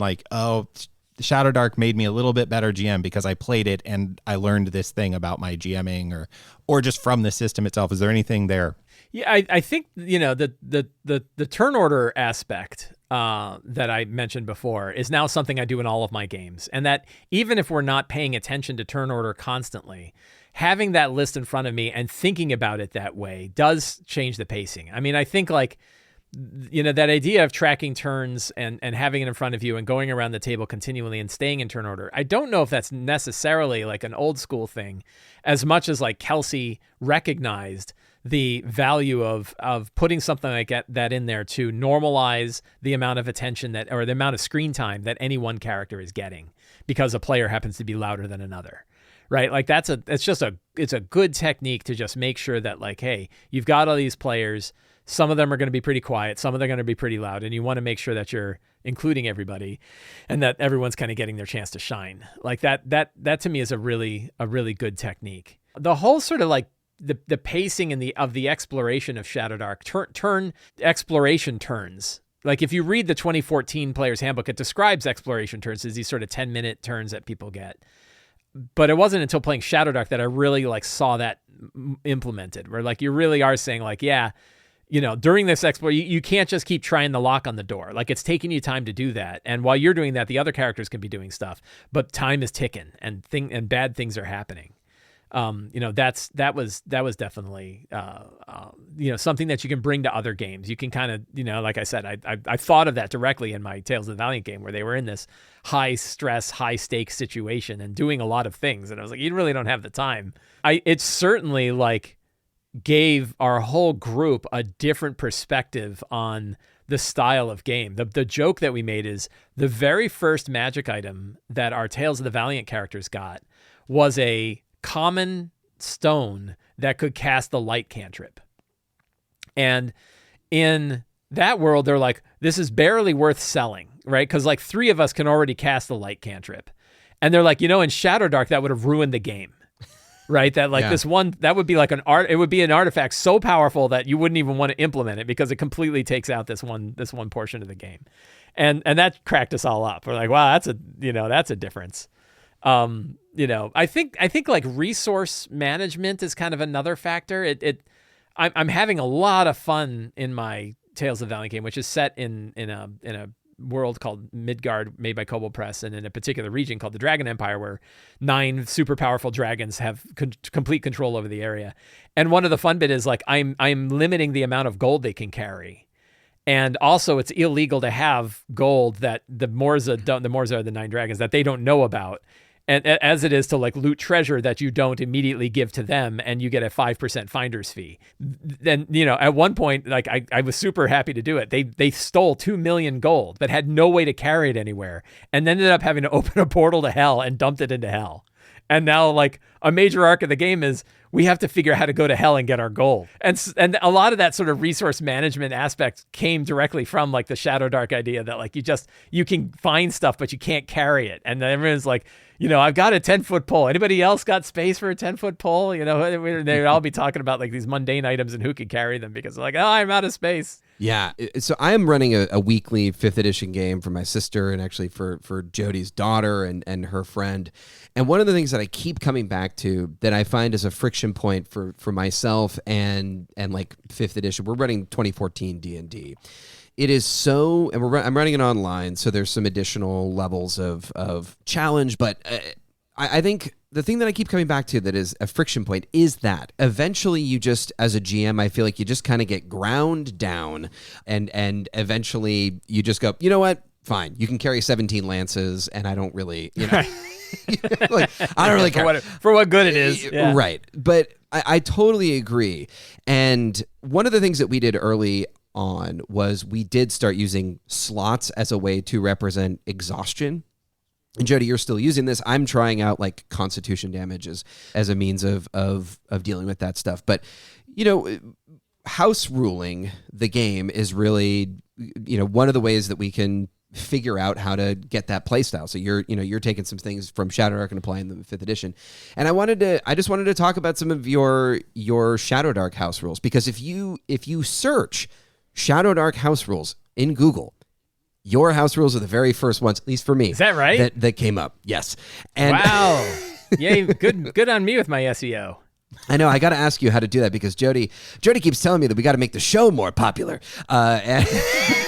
Shadow Dark made me a little bit better GM because I played it and I learned this thing about my GMing or just from the system itself? Is there anything there? Yeah, I think, the turn order aspect that I mentioned before is now something I do in all of my games. And that even if we're not paying attention to turn order constantly, having that list in front of me and thinking about it that way does change the pacing. I mean, I think that idea of tracking turns and having it in front of you and going around the table continually and staying in turn order. I don't know if that's necessarily an old school thing as much as Kelsey recognized the value of putting something like that in there to normalize the amount of attention or the amount of screen time that any one character is getting because a player happens to be louder than another. Right? It's a good technique to just make sure that hey, you've got all these players. Some of them are going to be pretty quiet. Some of them are going to be pretty loud. And you want to make sure that you're including everybody and that everyone's kind of getting their chance to shine. That to me is a really good technique. The whole sort of the pacing and of the exploration of Shadow Dark, turn exploration turns. If you read the 2014 Player's Handbook, it describes exploration turns as these sort of 10-minute turns that people get. But it wasn't until playing Shadow Dark that I really saw that implemented, where you really are saying during this exploration, you can't just keep trying the lock on the door. It's taking you time to do that. And while you're doing that, the other characters can be doing stuff, but time is ticking and bad things are happening. that was definitely something that you can bring to other games. You can kind of, like I said, I thought of that directly in my Tales of the Valiant game, where they were in this high stress, high stakes situation and doing a lot of things, and I was like, you really don't have the time. It certainly like gave our whole group a different perspective on the style of game. The joke that we made is the very first magic item that our Tales of the Valiant characters got was a common stone that could cast the light cantrip. And in that world, they're like, this is barely worth selling, right? Because like 3 of us can already cast the light cantrip. And they're like, in Shadowdark, that would have ruined the game. Right, that like this one, that would be like it would be an artifact so powerful that you wouldn't even want to implement it because it completely takes out this one portion of the game, and that cracked us all up. We're like, wow, that's a difference. I think like resource management is kind of another factor. I'm having a lot of fun in my Tales of the Valiant game, which is set in a world called Midgard, made by Kobold Press, and in a particular region called the Dragon Empire, where 9 super powerful dragons have complete control over the area. And one of the fun bit is like I'm limiting the amount of gold they can carry, and also it's illegal to have gold that the Morza are the 9 dragons that they don't know about. And as it is to like loot treasure that you don't immediately give to them, and you get a 5% finder's fee. Then, at one point, like I was super happy to do it. They stole 2 million gold, but had no way to carry it anywhere, and ended up having to open a portal to hell and dumped it into hell. And now like a major arc of the game is we have to figure out how to go to hell and get our gold. And a lot of that sort of resource management aspect came directly from like the Shadowdark idea that like you can find stuff, but you can't carry it. And then everyone's like, I've got a 10-foot pole. Anybody else got space for a 10-foot pole? They'd all be talking about like these mundane items and who could carry them because they're like, oh, I'm out of space. Yeah. So I am running a weekly 5th edition game for my sister and actually for Jody's daughter and her friend. And one of the things that I keep coming back to that I find is a friction point for myself and like 5th edition, we're running 2014 D&D. It is so, and I'm running it online, so there's some additional levels of challenge, but I think the thing that I keep coming back to that is a friction point is that eventually you just, as a GM, I feel like you just kind of get ground down and eventually you just go, you know what? Fine. You can carry 17 lances and I don't really, like, I don't really care. For what good it is. Yeah. Right. But I totally agree. And one of the things that we did early on was we did start using slots as a way to represent exhaustion. And Jody, you're still using this. I'm trying out like constitution damages as a means of dealing with that stuff. But, house ruling the game is really, one of the ways that we can figure out how to get that play style. So you're taking some things from Shadowdark and applying them in 5th edition. And I just wanted to talk about some of your Shadowdark house rules, because if you search Shadowdark house rules in Google, your house rules are the very first ones, at least for me. Is that right? That came up. Yes. And wow. Yay, good on me with my SEO. I know. I got to ask you how to do that because Jody keeps telling me that we got to make the show more popular. And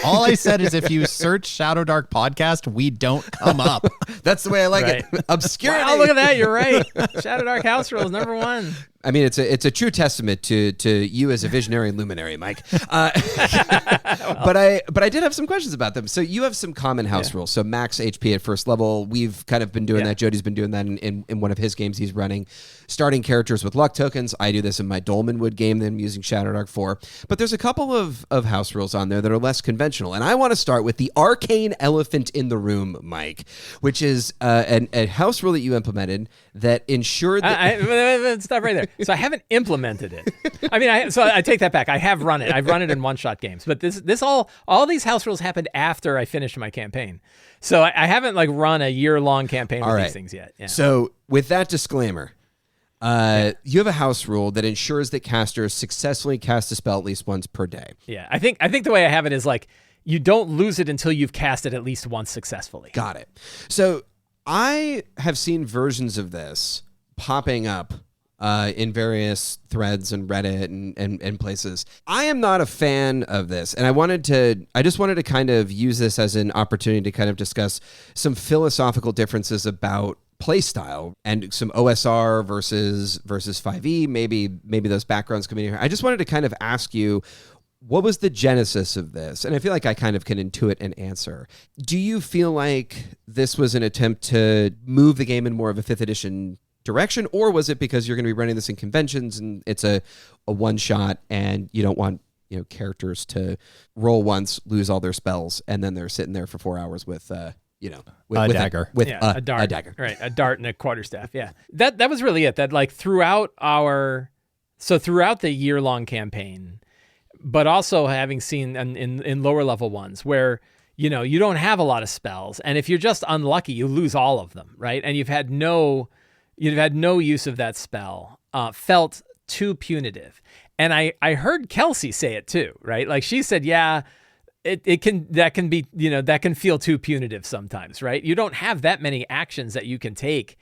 all I said is if you search Shadowdark podcast, we don't come up. That's the way I like it. Obscurity. Wow, look at that. You're right. Shadowdark house rules #1. I mean, it's a true testament to you as a visionary and luminary, Mike. But I did have some questions about them. So you have some common house rules. So max HP at first level. We've kind of been doing that. Jody's been doing that in one of his games he's running. Starting characters with luck tokens. I do this in my Dolmenwood game that I'm using Shadowdark for. But there's a couple of house rules on there that are less conventional. And I want to start with the arcane elephant in the room, Mike, which is a house rule that you implemented that ensured that... Stop right there. So I haven't implemented it. I mean, I take that back. I have run it. I've run it in one-shot games. But this all these house rules happened after I finished my campaign. So I haven't like run a year-long campaign with these things yet. Yeah. So with that disclaimer, you have a house rule that ensures that casters successfully cast a spell at least once per day. Yeah, I think the way I have it is like you don't lose it until you've cast it at least once successfully. Got it. So I have seen versions of this popping up in various threads and Reddit and places. I am not a fan of this, and I just wanted to kind of use this as an opportunity to kind of discuss some philosophical differences about play style and some OSR versus 5e, maybe those backgrounds coming in here. I just wanted to kind of ask you, what was the genesis of this? And I feel like I kind of can intuit an answer. Do you feel like this was an attempt to move the game in more of a 5th edition direction, or was it because you're going to be running this in conventions and it's a one shot and you don't want characters to roll once, lose all their spells, and then they're sitting there for 4 hours with a dagger. A dart. A dagger. Right, a dart and a quarterstaff, yeah. That was really it. That like throughout the year-long campaign, but also having seen in lower level ones where, you don't have a lot of spells, and if you're just unlucky, you lose all of them, right? And you've had no use of that spell, felt too punitive. And I heard Kelsey say it too, right? Like she said, yeah, that can feel too punitive sometimes, right? You don't have that many actions that you can take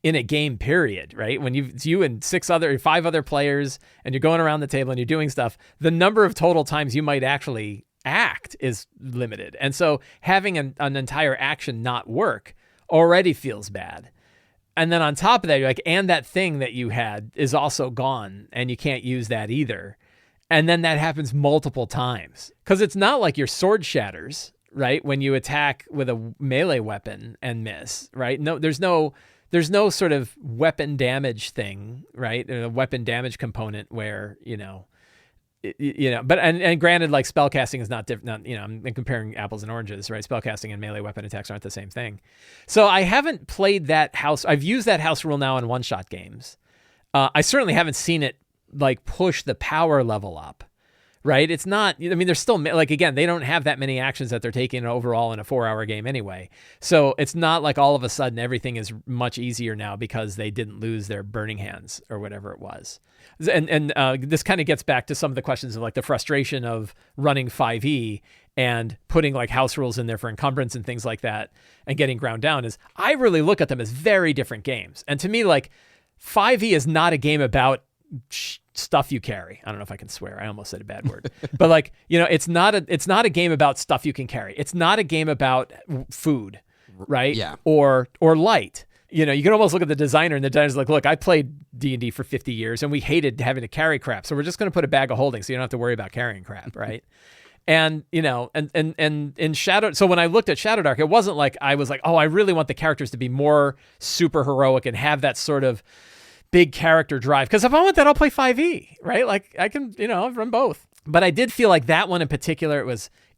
in a game period, right? When you and 5 other players and you're going around the table and you're doing stuff, the number of total times you might actually act is limited. And so having an entire action not work already feels bad. And then on top of that, you're like, and that thing that you had is also gone and you can't use that either. And then that happens multiple times because it's not like your sword shatters, right? When you attack with a melee weapon and miss, right? No, there's no sort of weapon damage thing, right? A weapon damage component where, but granted, like spellcasting is not different. I'm comparing apples and oranges, right? Spellcasting and melee weapon attacks aren't the same thing. So I haven't played that house. I've used that house rule now in one-shot games. I certainly haven't seen it like push the power level up, right? It's not. I mean, there's still like again, they don't have that many actions that they're taking overall in a 4-hour game anyway. So it's not like all of a sudden everything is much easier now because they didn't lose their burning hands or whatever it was. And this kind of gets back to some of the questions of like the frustration of running 5e and putting like house rules in there for encumbrance and things like that and getting ground down is I really look at them as very different games. And to me, like 5e is not a game about stuff you carry. I don't know if I can swear. I almost said a bad word, but like, it's not a game about stuff you can carry. It's not a game about food, right? Yeah. Or light. You can almost look at the designer and the designer's like, look, I played D&D for 50 years and we hated having to carry crap. So we're just going to put a bag of holding so you don't have to worry about carrying crap. Right. And, and in Shadow. So when I looked at Shadow Dark, it wasn't like, I was like, oh, I really want the characters to be more super heroic and have that sort of big character drive. Cause if I want that, I'll play 5e, right? Like I can, I've run both. But I did feel like that one in particular,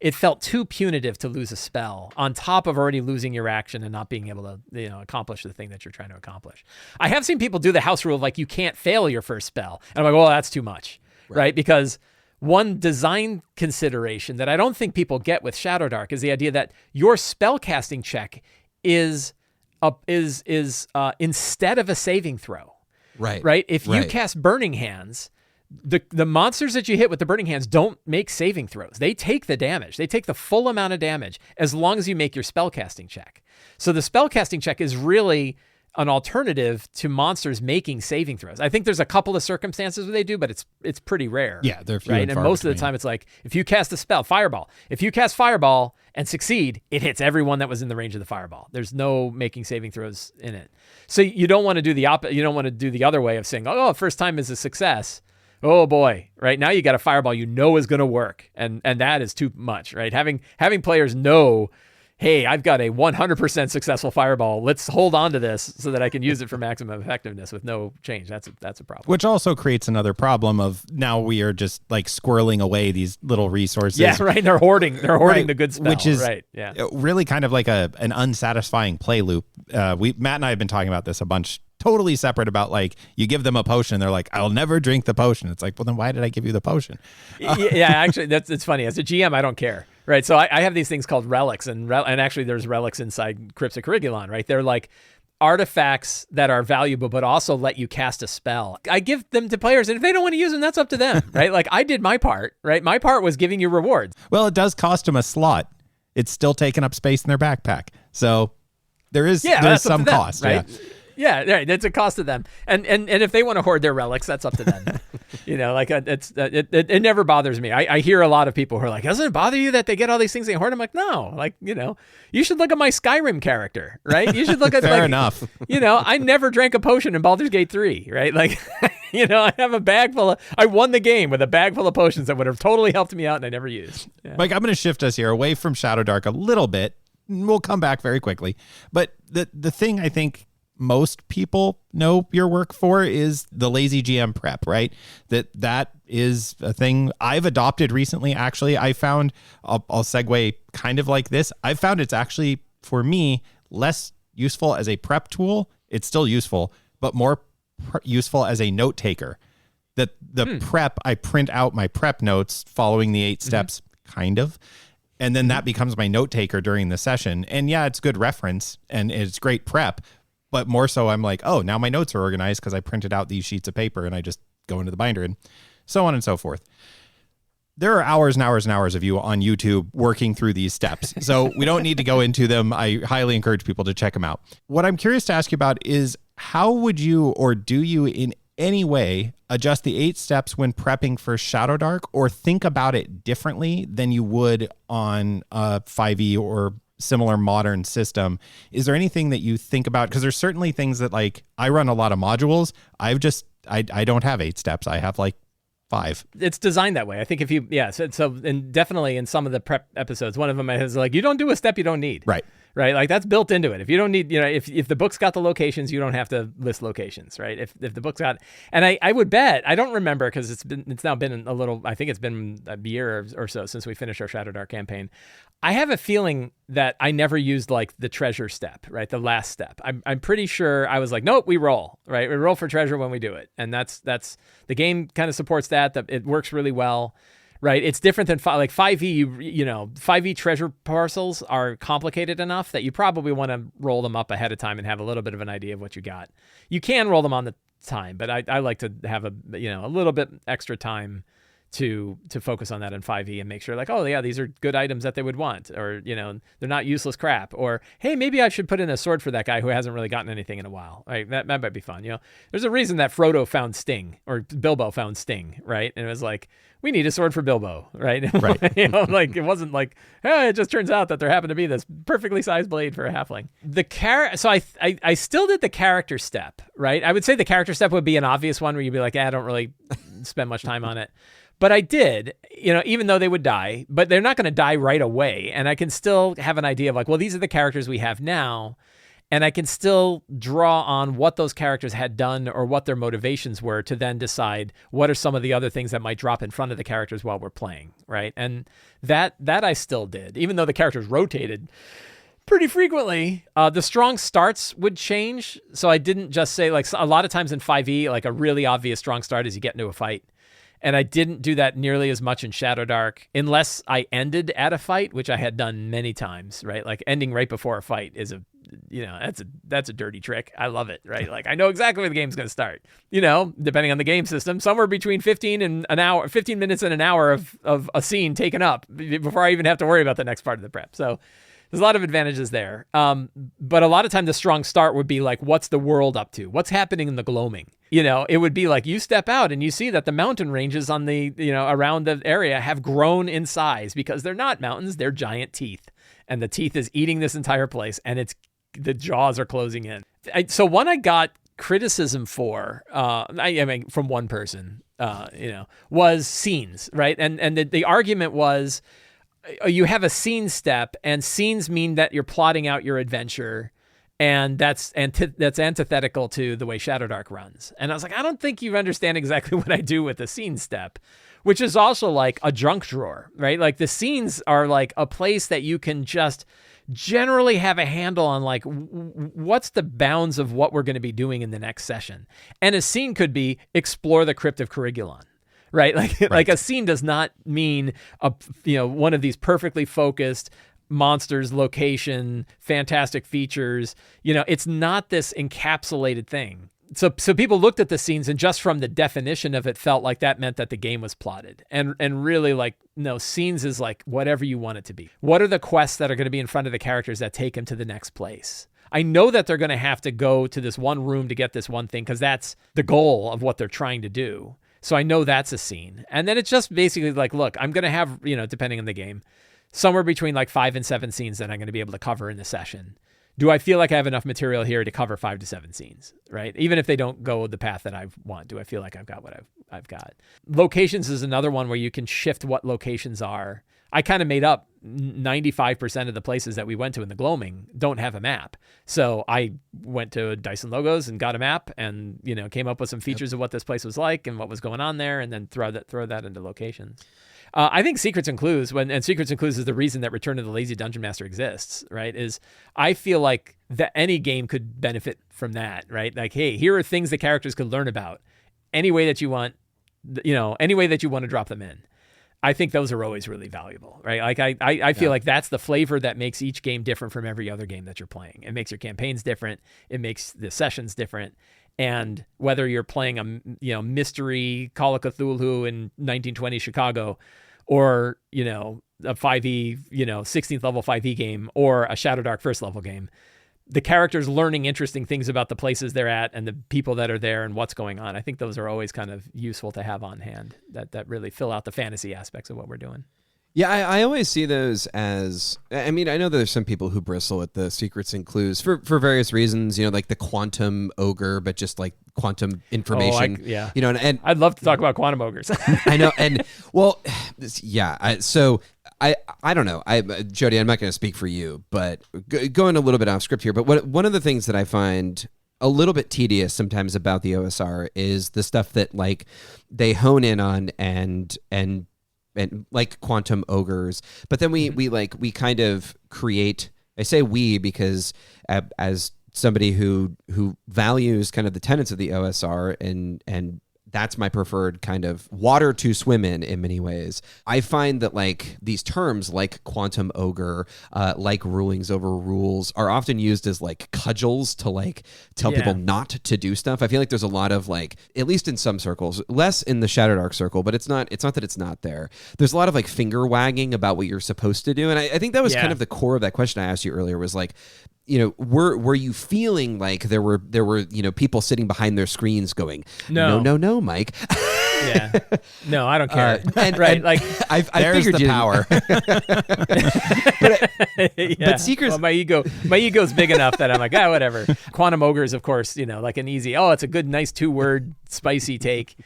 it felt too punitive to lose a spell on top of already losing your action and not being able to, accomplish the thing that you're trying to accomplish. I have seen people do the house rule of like, you can't fail your first spell. And I'm like, well, that's too much, right? Because one design consideration that I don't think people get with Shadow Dark is the idea that your spell casting check is instead of a saving throw. Right. If you cast Burning Hands, the monsters that you hit with the Burning Hands don't make saving throws. They take the damage. They take the full amount of damage as long as you make your spellcasting check. So the spellcasting check is really an alternative to monsters making saving throws. I think there's a couple of circumstances where they do, but it's pretty rare. Yeah, they're few right. And most of the time it's like, if you cast a spell, Fireball. If you cast Fireball and succeed, it hits everyone that was in the range of the Fireball. There's no making saving throws in it. So you don't want to do the opposite. You don't want to do the other way of saying, oh, first time is a success. Oh boy, right? Now you got a Fireball is going to work. And that is too much, right? Having players know, hey, I've got a 100% successful Fireball. Let's hold on to this so that I can use it for maximum effectiveness with no change. That's a problem. Which also creates another problem of now we are just like squirreling away these little resources. Yeah, right. They're hoarding the good spell. Which is really kind of like an unsatisfying play loop. Matt and I have been talking about this a bunch, totally separate, about like you give them a potion, they're like, I'll never drink the potion. It's like, well, then why did I give you the potion? Yeah, actually, it's funny. As a GM, I don't care. Right, so I have these things called relics, and actually there's relics inside Crypts of Corrigulon, right? They're like artifacts that are valuable, but also let you cast a spell. I give them to players, and if they don't want to use them, that's up to them, right? Like I did my part, right? My part was giving you rewards. Well, it does cost them a slot. It's still taking up space in their backpack, so there's some cost, right? Yeah, right. It's a cost to them, and if they want to hoard their relics, that's up to them. Like it never bothers me. I hear a lot of people who are like, doesn't it bother you that they get all these things they hoard? I'm like, no, like you should look at my Skyrim character, right? You should look at Fair enough. I never drank a potion in Baldur's Gate 3, right? Like, I have a bag full of. I won the game with a bag full of potions that would have totally helped me out, and I never used. Yeah. Mike, I'm going to shift us here away from Shadowdark a little bit. We'll come back very quickly, but the thing I think most people know your work for is the lazy GM prep, right? That is a thing I've adopted recently. Actually, I found, I'll segue kind of like this. I found it's actually, for me, less useful as a prep tool. It's still useful, but more useful as a note taker. That the prep, I print out my prep notes following the 8 steps, kind of. And then that becomes my note taker during the session. And yeah, it's good reference and it's great prep. But more so, I'm like, oh, now my notes are organized because I printed out these sheets of paper and I just go into the binder and so on and so forth. There are hours and hours and hours of you on YouTube working through these steps. So we don't need to go into them. I highly encourage people to check them out. What I'm curious to ask you about is how would you, or do you in any way, adjust the 8 steps when prepping for Shadowdark, or think about it differently than you would on a 5e or similar modern system? Is there anything that you think about? Because there's certainly things that, like, I run a lot of modules. I don't have 8 steps. I have like 5. It's designed that way. I think if you, so and definitely in some of the prep episodes, one of them is like, you don't do a step you don't need. Right. Like that's built into it. If you don't need, if the book's got the locations, you don't have to list locations, right? If the book's got, and I would bet, I don't remember because it's now been a little, I think it's been a year or so since we finished our Shadowdark campaign. I have a feeling that I never used like the treasure step, right? The last step. I'm pretty sure I was like, nope, we roll, right? We roll for treasure when we do it. And that's the game kind of supports that it works really well. Right, it's different than 5e. 5e treasure parcels are complicated enough that you probably want to roll them up ahead of time and have a little bit of an idea of what you got. You can roll them on the time, but I like to have a little bit extra time to focus on that in 5e and make sure like, oh yeah, these are good items that they would want, or they're not useless crap, or hey, maybe I should put in a sword for that guy who hasn't really gotten anything in a while. Right, that might be fun. There's a reason that Frodo found Sting, or Bilbo found Sting, right? And it was like, we need a sword for Bilbo, right? Right. Like it wasn't like, it just turns out that there happened to be this perfectly sized blade for a halfling. So I still did the character step, right? I would say the character step would be an obvious one where you'd be like, I don't really spend much time on it. But I did, even though they would die, but they're not going to die right away. And I can still have an idea of like, well, these are the characters we have now. And I can still draw on what those characters had done or what their motivations were to then decide what are some of the other things that might drop in front of the characters while we're playing, right? And that I still did, even though the characters rotated pretty frequently. The strong starts would change. So I didn't just say, like, a lot of times in 5e, like a really obvious strong start is you get into a fight. And I didn't do that nearly as much in Shadowdark unless I ended at a fight, which I had done many times, right? Like ending right before a fight is that's a dirty trick. I love it, right? Like I know exactly where the game's going to start, depending on the game system, somewhere between 15 minutes and an hour of a scene taken up before I even have to worry about the next part of the prep. So there's a lot of advantages there. But a lot of time the strong start would be like, what's the world up to? What's happening in the gloaming? It would be like you step out and you see that the mountain ranges on the, around the area have grown in size because they're not mountains, they're giant teeth. And the teeth is eating this entire place and the jaws are closing in. So one I got criticism for, from one person, was scenes, right? And the argument was, you have a scene step, and scenes mean that you're plotting out your adventure, and that's antithetical to the way Shadowdark runs. And I was like, I don't think you understand exactly what I do with the scene step, which is also like a junk drawer, right? Like the scenes are like a place that you can just generally have a handle on, like what's the bounds of what we're going to be doing in the next session. And a scene could be explore the crypt of Carigulon. Right? Like a scene does not mean one of these perfectly focused monsters, location, fantastic features. It's not this encapsulated thing. So people looked at the scenes and just from the definition of it felt like that meant that the game was plotted. And really, like, no, scenes is like whatever you want it to be. What are the quests that are going to be in front of the characters that take them to the next place? I know that they're going to have to go to this one room to get this one thing because that's the goal of what they're trying to do. So I know that's a scene. And then it's just basically like, look, I'm going to have, depending on the game, somewhere between like 5 and 7 scenes that I'm going to be able to cover in the session. Do I feel like I have enough material here to cover 5 to 7 scenes, right? Even if they don't go the path that I want, do I feel like I've got what I've got? Locations is another one where you can shift what locations are. I kind of made up 95% of the places that we went to in the Gloaming don't have a map. So I went to Dyson Logos and got a map and, came up with some features of what this place was like and what was going on there and then throw that into locations. I think Secrets and Clues, Secrets and Clues is the reason that Return of the Lazy Dungeon Master exists, right? Is I feel like that any game could benefit from that, right? Like, hey, here are things the characters could learn about any way that you want, any way that you want to drop them in. I think those are always really valuable, right? Like I feel like that's the flavor that makes each game different from every other game that you're playing. It makes your campaigns different. It makes the sessions different. And whether you're playing a mystery Call of Cthulhu in 1920 Chicago, or a 5e 16th level 5e game, or a Shadow Dark first level game, the characters learning interesting things about the places they're at and the people that are there and what's going on. I think those are always kind of useful to have on hand that really fill out the fantasy aspects of what we're doing. Yeah, I always see those as, I know there's some people who bristle at the Secrets and Clues for various reasons, like the quantum ogre, but just like quantum information. And I'd love to talk about quantum ogres. I know. And well, yeah. So I don't know. Jody, I'm not going to speak for you, but going a little bit off script here, but one of the things that I find a little bit tedious sometimes about the OSR is the stuff that like they hone in on and like quantum ogres, but then we kind of create, I say we because as somebody who values kind of the tenets of the OSR and that's my preferred kind of water to swim in many ways. I find that like these terms like quantum ogre, like rulings over rules are often used as like cudgels to like tell people not to do stuff. I feel like there's a lot of like, at least in some circles, less in the Shadow Dark circle, but it's not that it's not there. There's a lot of like finger wagging about what you're supposed to do. And I think that was kind of the core of that question I asked you earlier was like, were you feeling like there were people sitting behind their screens going, no, Mike. Yeah. No, I don't care. Right. Like I figured the power. But Secrets. Well, my ego's big enough that I'm like, whatever. Quantum ogres, of course, like an easy, it's a good, nice 2-word spicy take.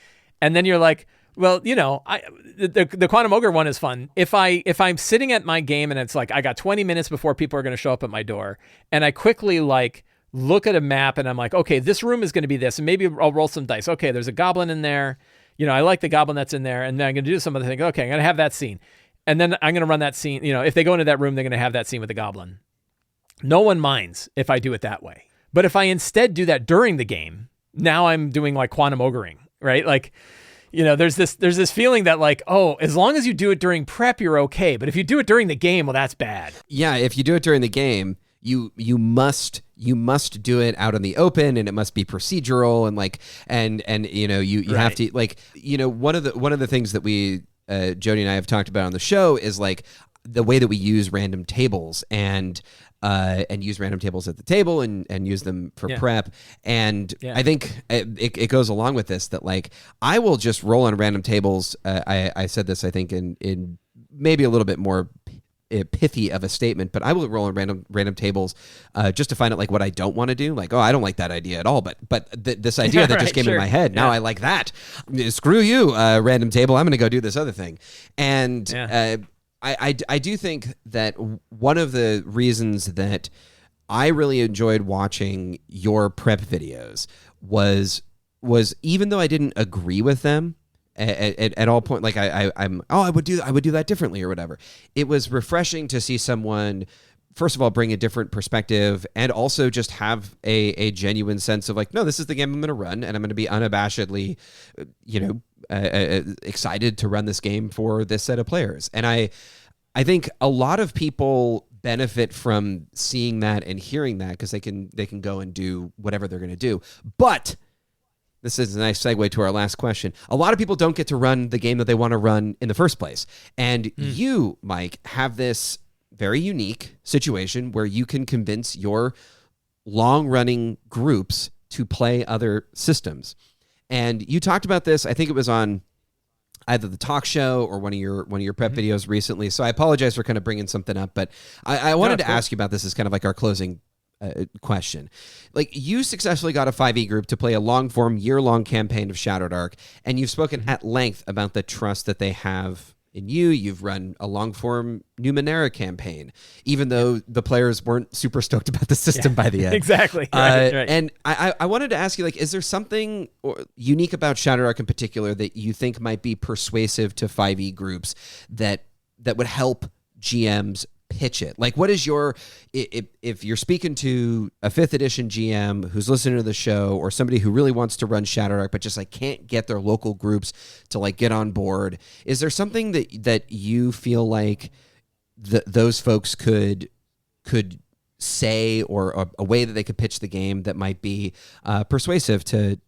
And then you're like, well, the Quantum Ogre one is fun. If I'm sitting at my game and it's like I got 20 minutes before people are going to show up at my door, and I quickly like look at a map and I'm like, okay, this room is going to be this, and maybe I'll roll some dice. Okay, there's a goblin in there. I like the goblin that's in there, and then I'm going to do some other thing. Okay, I'm going to have that scene, and then I'm going to run that scene. If they go into that room, they're going to have that scene with the goblin. No one minds if I do it that way. But if I instead do that during the game, now I'm doing like quantum ogering, right? Like. There's this feeling that like, as long as you do it during prep, you're okay. But if you do it during the game, well, that's bad. Yeah, if you do it during the game, you must do it out in the open, and it must be procedural, and like and you have to like one of the things that we Jody and I have talked about on the show is like the way that we use random tables and use random tables at the table and use them for prep. And I think it goes along with this that like I will just roll on random tables. I said this, I think, in maybe a little bit more pithy of a statement, but I will roll on random tables just to find out like what I don't want to do. Like, I don't like that idea at all, but this idea that just came in my head, now I like that. Screw you, random table. I'm going to go do this other thing. And I do think that one of the reasons that I really enjoyed watching your prep videos was even though I didn't agree with them at all point, like I would do that differently or whatever. It was refreshing to see someone, first of all, bring a different perspective, and also just have a genuine sense of like, no, this is the game I'm going to run, and I'm going to be unabashedly, excited to run this game for this set of players. And I think a lot of people benefit from seeing that and hearing that because they can go and do whatever they're going to do. But this is a nice segue to our last question. A lot of people don't get to run the game that they want to run in the first place. And you, Mike, have this very unique situation where you can convince your long-running groups to play other systems. And you talked about this, I think it was on either the talk show or one of your prep videos recently. So I apologize for kind of bringing something up, but I wanted to ask you about this as kind of like our closing question. Like, you successfully got a 5e group to play a long-form, year-long campaign of Shadowdark, and you've spoken at length about the trust that they have in you. You've run a long-form Numenera campaign, even though the players weren't super stoked about the system by the end. Exactly. Right. And I wanted to ask you, like, is there something unique about Shadowdark in particular that you think might be persuasive to 5e groups that would help GMs pitch it? Like, what is your, if you're speaking to a 5th edition GM who's listening to the show, or somebody who really wants to run Shadowdark but just like can't get their local groups to like get on board, is there something that you feel like those folks could say, or a way that they could pitch the game that might be persuasive to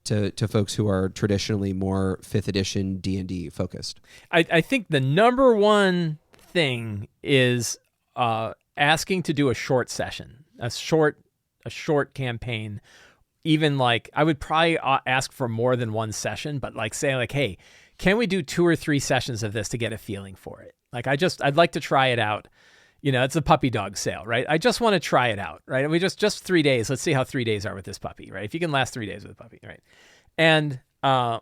folks who are traditionally more 5th edition D&D focused? I think the number one thing is asking to do a short session, a short campaign. Even like, I would probably ask for more than one session, but like say like, hey, can we do 2 or 3 sessions of this to get a feeling for it? Like, I'd like to try it out. You know, it's a puppy dog sale, right? I just want to try it out, right? We just 3 days. Let's see how 3 days are with this puppy, right? If you can last 3 days with a puppy, right? And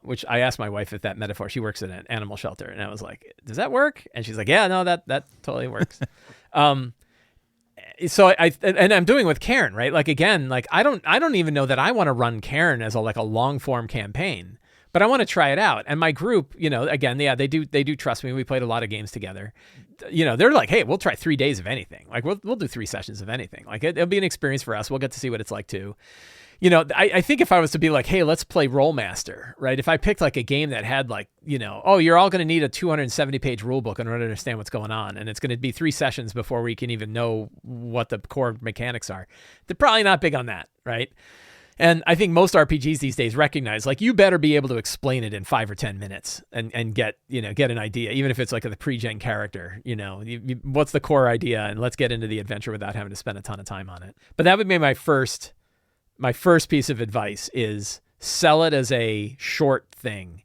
which I asked my wife if that metaphor, she works at an animal shelter, and I was like, does that work? And she's like, yeah, no, that totally works. So I'm doing with Karen, right? Like, again, like I don't even know that I want to run Karen as a long form campaign, but I want to try it out. And my group, you know, again, yeah, they do trust me. We played a lot of games together. You know, they're like, hey, we'll try 3 days of anything. Like we'll do 3 sessions of anything. Like it'll be an experience for us. We'll get to see what it's like too. You know, I think if I was to be like, hey, let's play Rollmaster, right? If I picked like a game that had like, you know, oh, you're all going to need a 270-page rule book in order to understand what's going on, and it's going to be 3 sessions before we can even know what the core mechanics are, they're probably not big on that, right? And I think most RPGs these days recognize, like, you better be able to explain it in 5 or 10 minutes and get an idea, even if it's like a pre-gen character, you know, what's the core idea, and let's get into the adventure without having to spend a ton of time on it. But that would be my first piece of advice, is sell it as a short thing,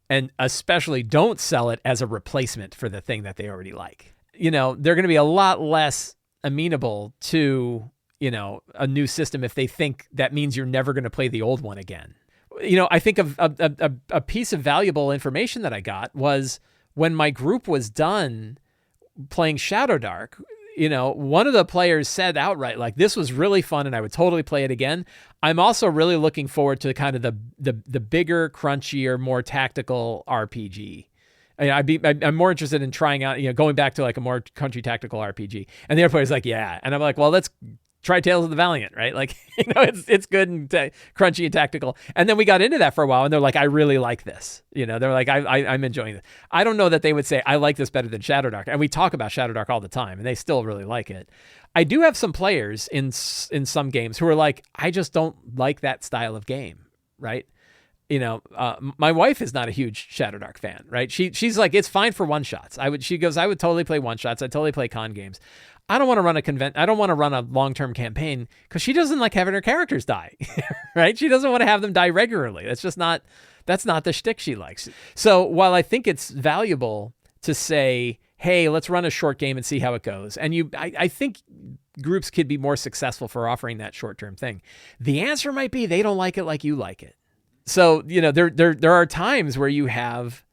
and especially don't sell it as a replacement for the thing that they already like. You know, they're going to be a lot less amenable to, you know, a new system if they think that means you're never going to play the old one again. You know, I think of a piece of valuable information that I got was when my group was done playing Shadowdark. You know, one of the players said outright, like, this was really fun and I would totally play it again. I'm also really looking forward to kind of the bigger, crunchier, more tactical RPG. I'm more interested in trying out, you know, going back to like a more crunchy tactical RPG. And the other player's like, yeah. And I'm like, well, let's try Tales of the Valiant, right? Like, you know, it's good and crunchy and tactical. And then we got into that for a while, and they're like, I really like this. You know, they're like, I'm enjoying this. I don't know that they would say, I like this better than Shadowdark. And we talk about Shadowdark all the time, and they still really like it. I do have some players in some games who are like, I just don't like that style of game, right? You know, my wife is not a huge Shadowdark fan, right? She's like, it's fine for one shots. She goes, I would totally play one shots. I totally play con games. I don't want to run a long-term campaign because she doesn't like having her characters die, right? She doesn't want to have them die regularly. That's not the shtick she likes. So while I think it's valuable to say, hey, let's run a short game and see how it goes, and I think groups could be more successful for offering that short-term thing, the answer might be they don't like it like you like it. So, you know, there are times where you have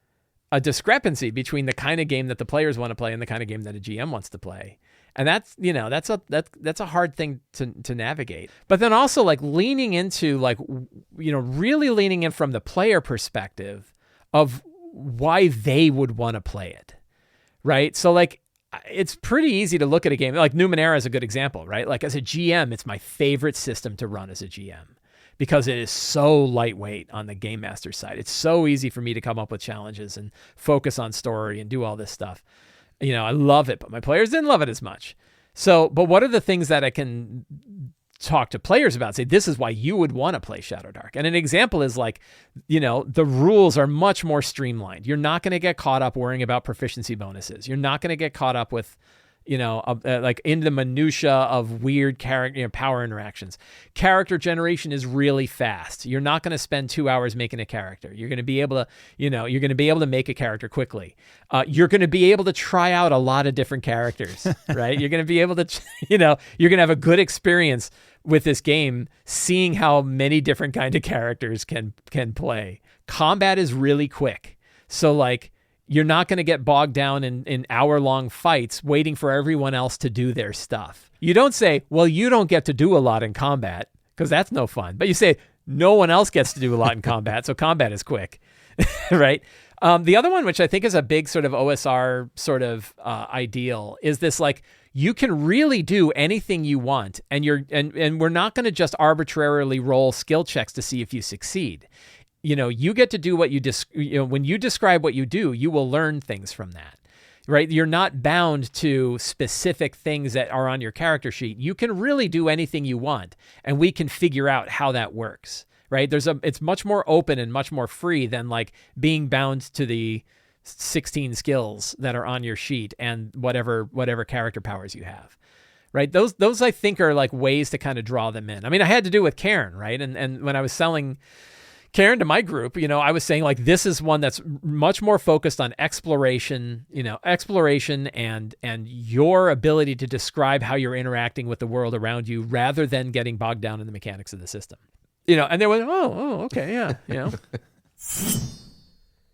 a discrepancy between the kind of game that the players want to play and the kind of game that a GM wants to play. And that's a hard thing to navigate. But then also, like, leaning into, like, you know, really leaning in from the player perspective of why they would want to play it, right? So, like, it's pretty easy to look at a game like Numenera is a good example, right? Like, as a GM, it's my favorite system to run as a GM because it is so lightweight on the game master side. It's so easy for me to come up with challenges and focus on story and do all this stuff. You know, I love it, but my players didn't love it as much. So, but what are the things that I can talk to players about? Say, this is why you would want to play Shadowdark. And an example is like, you know, the rules are much more streamlined. You're not going to get caught up worrying about proficiency bonuses. You're not going to get caught up with, like into the minutia of weird character, power interactions. Character generation is really fast. You're not going to spend 2 hours making a character. You're going to be able to, you're going to be able to make a character quickly. You're going to be able to try out a lot of different characters, right? You're going to be able to, you're going to have a good experience with this game, seeing how many different kinds of characters can play. Combat is really quick. So like, you're not going to get bogged down in hour-long fights waiting for everyone else to do their stuff. You don't say, well, you don't get to do a lot in combat, because that's no fun. But you say, no one else gets to do a lot in combat, so combat is quick, right? The other one, which I think is a big sort of OSR sort of ideal, is this like, you can really do anything you want, and we're not going to just arbitrarily roll skill checks to see if you succeed. You get to do what when you describe what you do, you will learn things from that, right? You're not bound to specific things that are on your character sheet. You can really do anything you want, and we can figure out how that works, right? It's much more open and much more free than like being bound to the 16 skills that are on your sheet and whatever character powers you have. Right. Those I think are like ways to kind of draw them in. I mean, I had to do with Karen, right? And when I was selling Karen to my group, I was saying like, this is one that's much more focused on exploration and your ability to describe how you're interacting with the world around you rather than getting bogged down in the mechanics of the system. And they went, oh, okay. Yeah.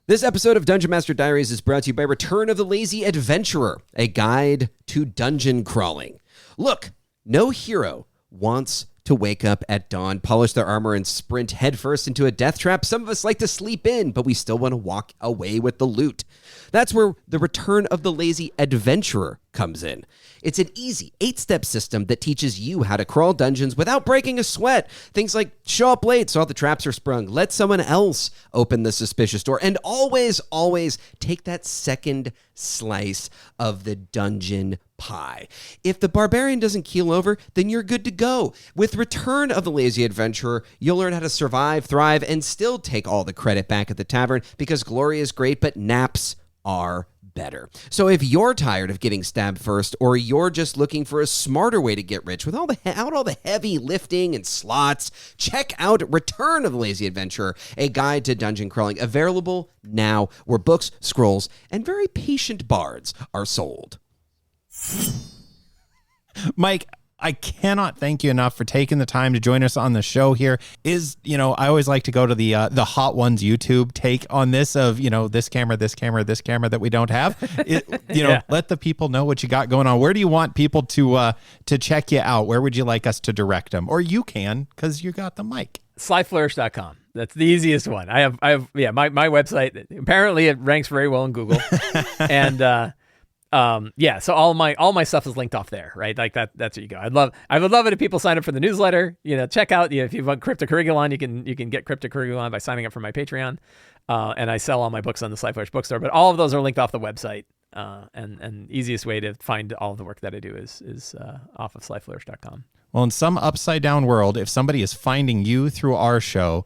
This episode of Dungeon Master Diaries is brought to you by Return of the Lazy Adventurer, a guide to dungeon crawling. Look, no hero wants to wake up at dawn, polish their armor, and sprint headfirst into a death trap. Some of us like to sleep in, but we still want to walk away with the loot. That's where the Return of the Lazy Adventurer comes in. It's an easy 8-step system that teaches you how to crawl dungeons without breaking a sweat. Things like show up late so all the traps are sprung, let someone else open the suspicious door, and always, always take that second slice of the dungeon pie. If the barbarian doesn't keel over, then you're good to go. With Return of the Lazy Adventurer, you'll learn how to survive, thrive, and still take all the credit back at the tavern, because glory is great, but naps are better. So if you're tired of getting stabbed first, or you're just looking for a smarter way to get rich without all the heavy lifting and slots, check out Return of the Lazy Adventurer, a guide to dungeon crawling, available now, where books, scrolls, and very patient bards are sold. Mike, I cannot thank you enough for taking the time to join us on the show here. I always like to go to the Hot Ones YouTube take on this of, this camera that we don't have. Let the people know what you got going on. Where do you want people to check you out? Where would you like us to direct them? Or you can, because you got the mic. SlyFlourish.com. That's the easiest one. I have my website. Apparently it ranks very well in Google. And so all my stuff is linked off there, right? Like that's where you go. I would love it if people sign up for the newsletter. Check out, if you want Cryptocurriculon, you can get Cryptocurriculon by signing up for my Patreon. And I sell all my books on the Sly Flourish bookstore, but all of those are linked off the website. And easiest way to find all of the work that I do is off of SlyFlourish.com. Well, in some upside down world, if somebody is finding you through our show,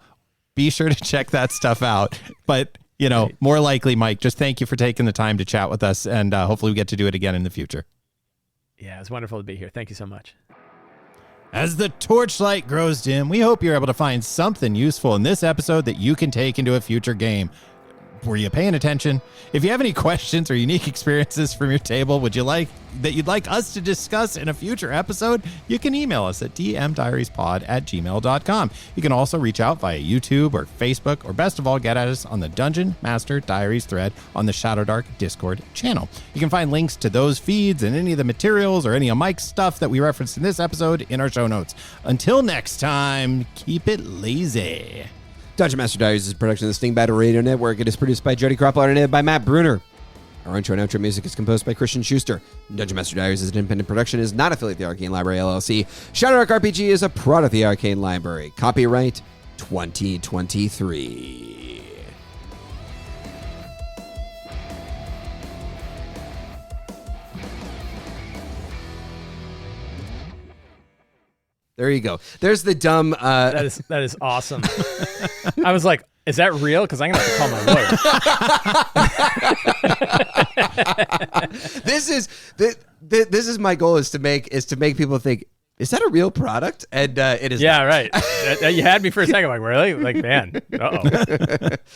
be sure to check that stuff out. But more likely, Mike, just thank you for taking the time to chat with us, and hopefully we get to do it again in the future. Yeah, it's wonderful to be here. Thank you so much. As the torchlight grows dim, we hope you're able to find something useful in this episode that you can take into a future game. Were you paying attention? If you have any questions or unique experiences from your table you'd like us to discuss in a future episode, you can email us at dmdiariespod@gmail.com. You can also reach out via YouTube or Facebook, or best of all, get at us on the Dungeon Master Diaries thread on the Shadow Dark Discord channel. You can find links to those feeds and any of the materials or any of Mike's stuff that we referenced in this episode in our show notes. Until next time, keep it lazy. Dungeon Master Diaries is a production of the Stingbat Radio Network. It is produced by Jody Kropholler and edited by Matt Bruner. Our intro and outro music is composed by Christian Schuster. Dungeon Master Diaries is an independent production, is not affiliated with the Arcane Library, LLC. Shadow Dark RPG is a product of the Arcane Library. Copyright 2023. There you go. There's the dumb... That is awesome. I was like, is that real? Because I'm going to have to call my lawyer. This is my goal is to make people think, is that a real product? And it is. Yeah, not. right. You had me for a second. Like, really? Like, man. Uh-oh.